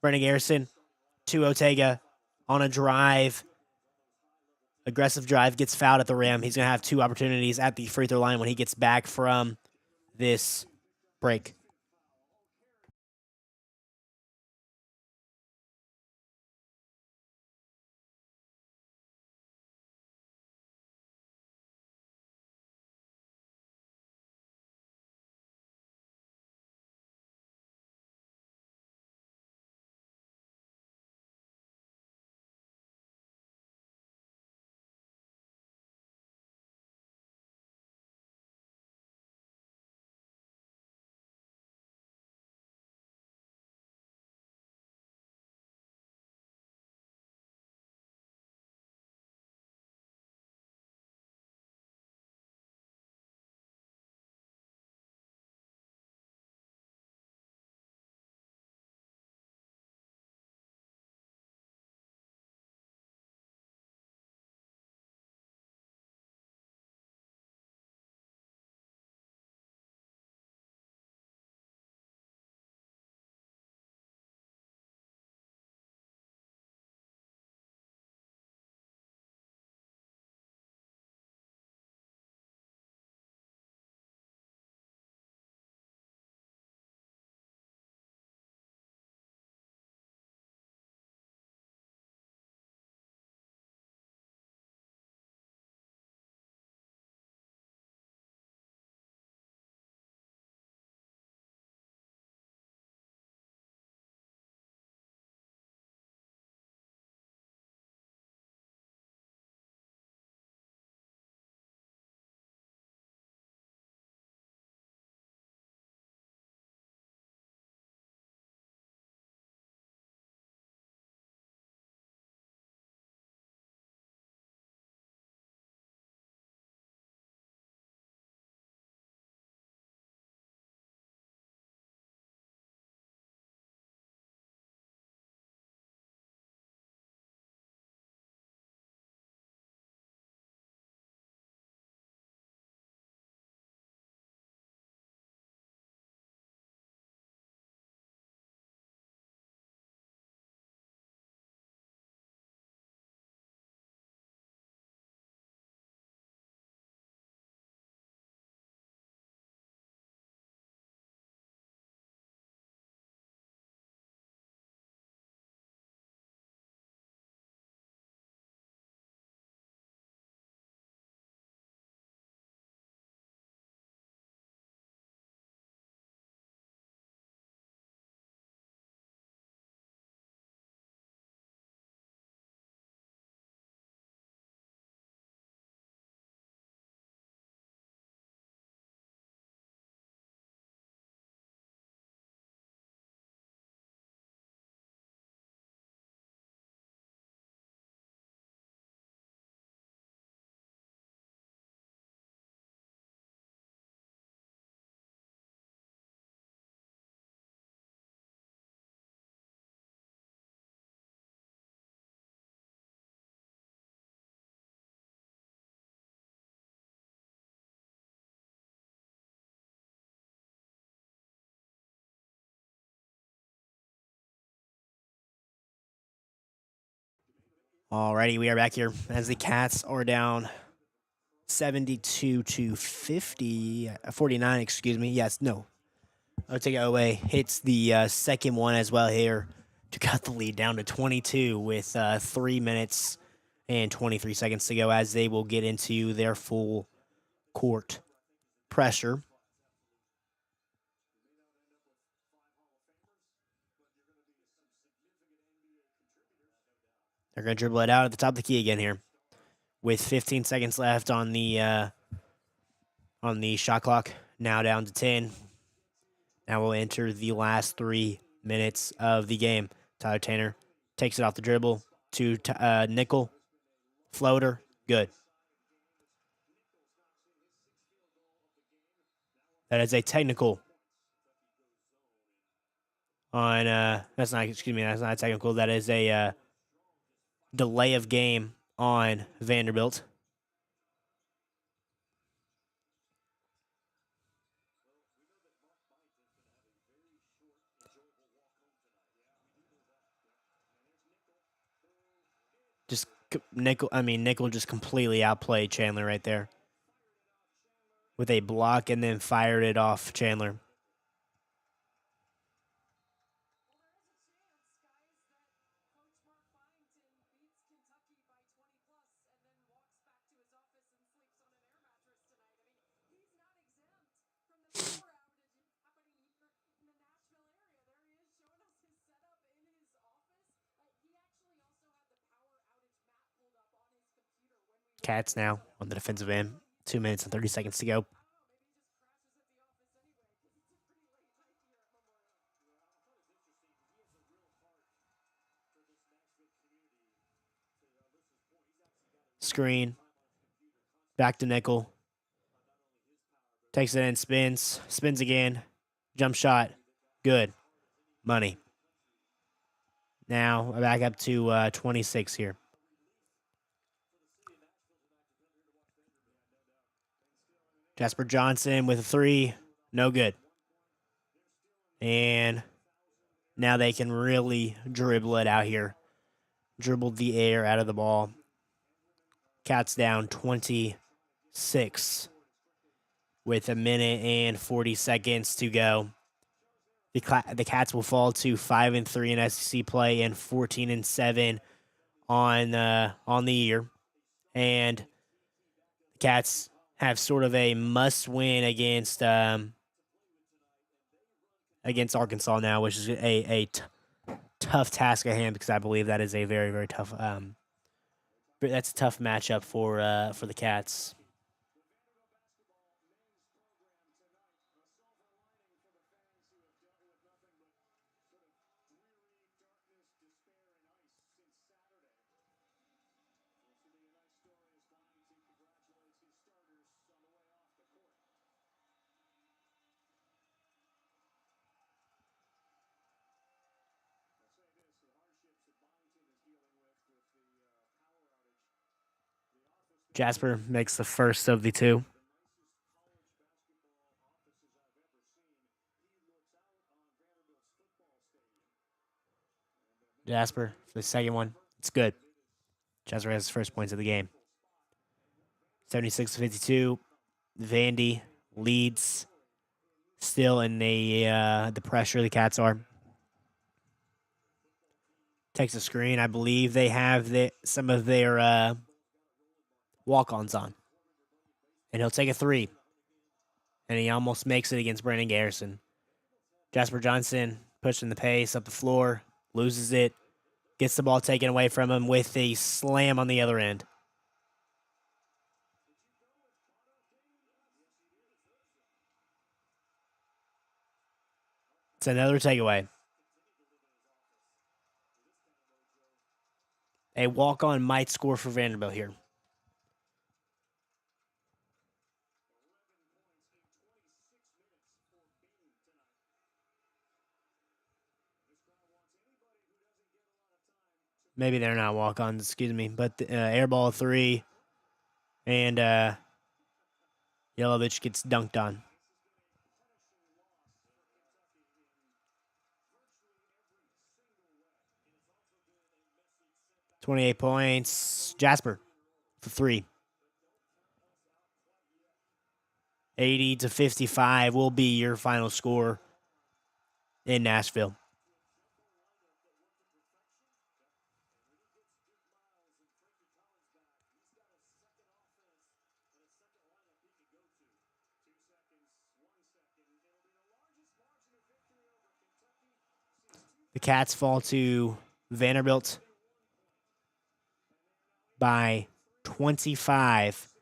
Brandon Garrison to Otega on a drive. Aggressive drive, gets fouled at the rim. He's going to have 2 opportunities at the free throw line when he gets back from this break. Alrighty, we are back here as the Cats are down 72 to 49, excuse me. Yes, no. Otega hits the second one as well here to cut the lead down to 22 with 3 minutes and 23 seconds to go as they will get into their full court pressure. They're going to dribble it out at the top of the key again here with 15 seconds left on the shot clock. Now down to 10. Now we'll enter the last 3 minutes of the game. Tyler Tanner takes it off the dribble to Nickel. Floater. Good. That is a technical on that's not a technical. That is a delay of game on Vanderbilt. Nickel just completely outplayed Chandler right there with a block and then fired it off Chandler. Cats now on the defensive end. 2 minutes and 30 seconds to go. Screen. Back to Nickel. Takes it in, spins. Spins again. Jump shot. Good. Money. Now back up to 26 here. Jasper Johnson with a 3. No good. And now they can really dribble it out here. Dribbled the air out of the ball. Cats down 26 with 1 minute and 40 seconds to go. The Cats will fall to 5-3 in SEC play and 14-7 on the year. And the Cats have sort of a must-win against Arkansas now, which is a tough task at hand because I believe that is a very, very tough. That's a tough matchup for the Cats. Jasper makes the first of the 2. Jasper for the second one. It's good. Jasper has his first points of the game. 76-52. Vandy leads still in the pressure the Cats are. Takes a screen. I believe they have some of their walk-ons on. And he'll take a 3. And he almost makes it against Brandon Garrison. Jasper Johnson pushing the pace up the floor. Loses it. Gets the ball taken away from him with a slam on the other end. It's another takeaway. A walk-on might score for Vanderbilt here. Maybe they're not walk-ons, excuse me. But air ball 3. And Yelovich gets dunked on. 28 points. Jasper for 3. 80-55 will be your final score in Nashville. The Cats fall to Vanderbilt by 25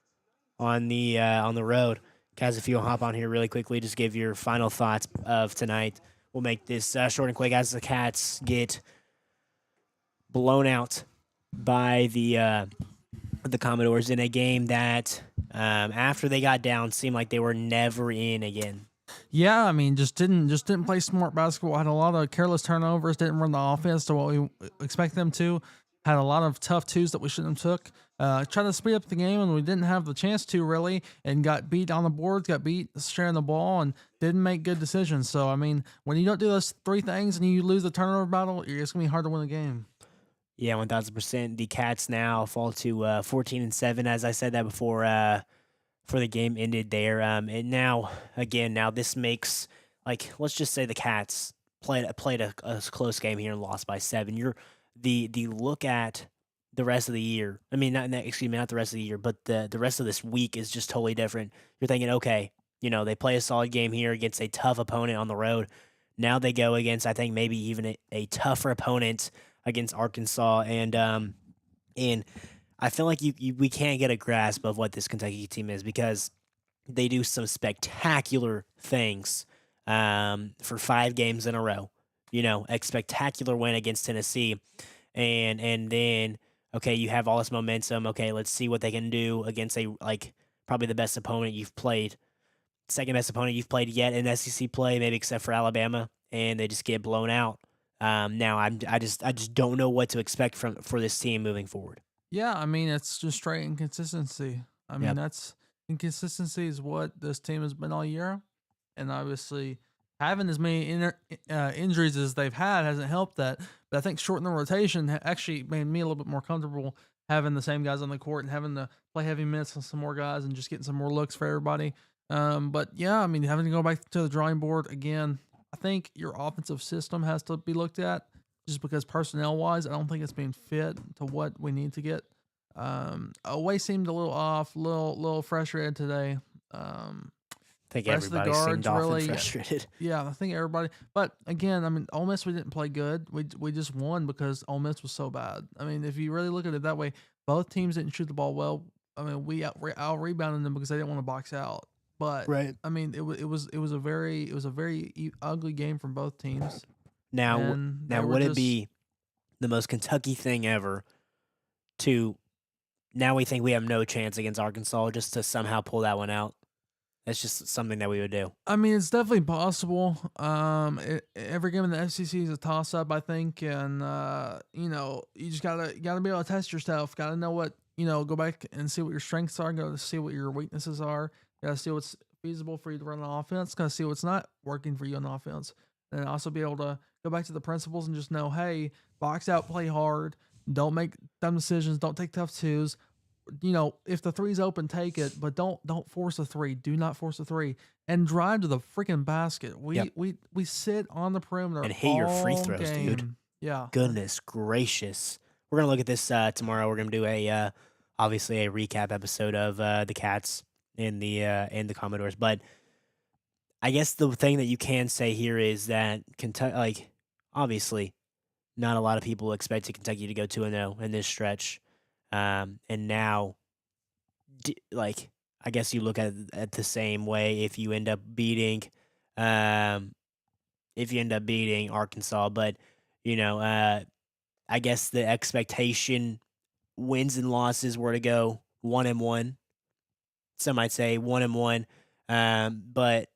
on the road. Guys, if you'll hop on here really quickly, just give your final thoughts of tonight. We'll make this short and quick as the Cats get blown out by the Commodores in a game that after they got down seemed like they were never in again. Yeah, I mean, just didn't play smart basketball. Had a lot of careless turnovers. Didn't run the offense to what we expect them to. Had a lot of tough twos that we shouldn't have took. Tried to speed up the game and we didn't have the chance to really, and got beat on the boards. Got beat sharing the ball and didn't make good decisions. So I mean, when you don't do those 3 things and you lose the turnover battle, it's gonna be hard to win a game. Yeah, 1000%. The Cats now fall to 14-7. As I said that before the game ended there. And now this makes, like, let's just say the Cats played a close game here and lost by 7. You're the look at the rest of the year. I mean, not the rest of the year, but the rest of this week is just totally different. You're thinking, okay, they play a solid game here against a tough opponent on the road. Now they go against, I think, maybe even a tougher opponent against Arkansas, and I feel like we can't get a grasp of what this Kentucky team is because they do some spectacular things for 5 games in a row. A spectacular win against Tennessee, and then okay, you have all this momentum. Okay, let's see what they can do against probably the best opponent you've played, second best opponent you've played yet in SEC play, maybe except for Alabama, and they just get blown out. Now I just don't know what to expect for this team moving forward. Yeah, I mean, it's just straight inconsistency. I mean, Yep. that's inconsistency is what this team has been all year, and obviously having as many injuries as they've had hasn't helped that. But I think shortening the rotation actually made me a little bit more comfortable having the same guys on the court and having to play heavy minutes on some more guys and just getting some more looks for everybody. But yeah, I mean, having to go back to the drawing board again. I think your offensive system has to be looked at just because personnel wise, I don't think it's being fit to what we need to get. Away seemed a little off, little frustrated today. I think Rest of the everybody seemed guards off really, and frustrated. yeah, I think everybody. But again, I mean, Ole Miss we didn't play good. We just won because Ole Miss was so bad. I mean, if you really look at it that way, both teams didn't shoot the ball well. I mean, we out rebounded them because they didn't want to box out. But Right. I mean, it was a very ugly game from both teams. Now, And they were would it just- be the most Kentucky thing ever to now we think we have no chance against Arkansas just to somehow pull that one out? That's just something that we would do. I mean, it's definitely possible. Every game in the FCC is a toss up, I think, and you just gotta be able to test yourself. Gotta know what go back and see what your strengths are. Go to see what your weaknesses are. Gotta see what's feasible for you to run on offense. Gotta see what's not working for you on offense, and also be able to go back to the principles and just know, hey, box out, play hard, don't make dumb decisions, don't take tough twos. If the three's open, take it, but don't force a 3. Do not force a 3, and drive to the freaking basket. Yep. We sit on the perimeter And hit your free all throws, dude. game. Yeah, Goodness gracious. We're going to look at this tomorrow. We're going to do obviously a recap episode of the Cats and the Commodores. But I guess the thing that you can say here is that Kentucky, obviously, not a lot of people expected Kentucky to go 2-0 in this stretch. And now, I guess you look at it the same way if you end up beating Arkansas. But, I guess the expectation wins and losses were to go 1-1. Some might say 1-1. But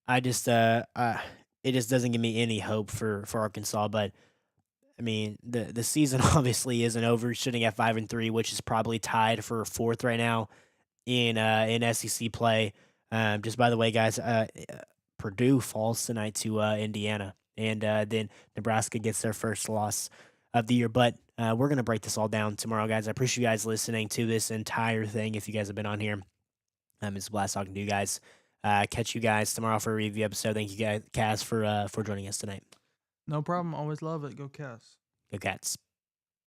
I just it just doesn't give me any hope for Arkansas. But I mean, the season obviously isn't over. Sitting at 5-3, which is probably tied for 4th right now in SEC play. Just by the way, guys, Purdue falls tonight to Indiana, and then Nebraska gets their first loss of the year. But we're gonna break this all down tomorrow, guys. I appreciate you guys listening to this entire thing. If you guys have been on here, it's a blast talking to you guys. Catch you guys tomorrow for a review episode. Thank you guys, Cass, for joining us tonight. No problem. Always love it. Go Cats. Go Cats.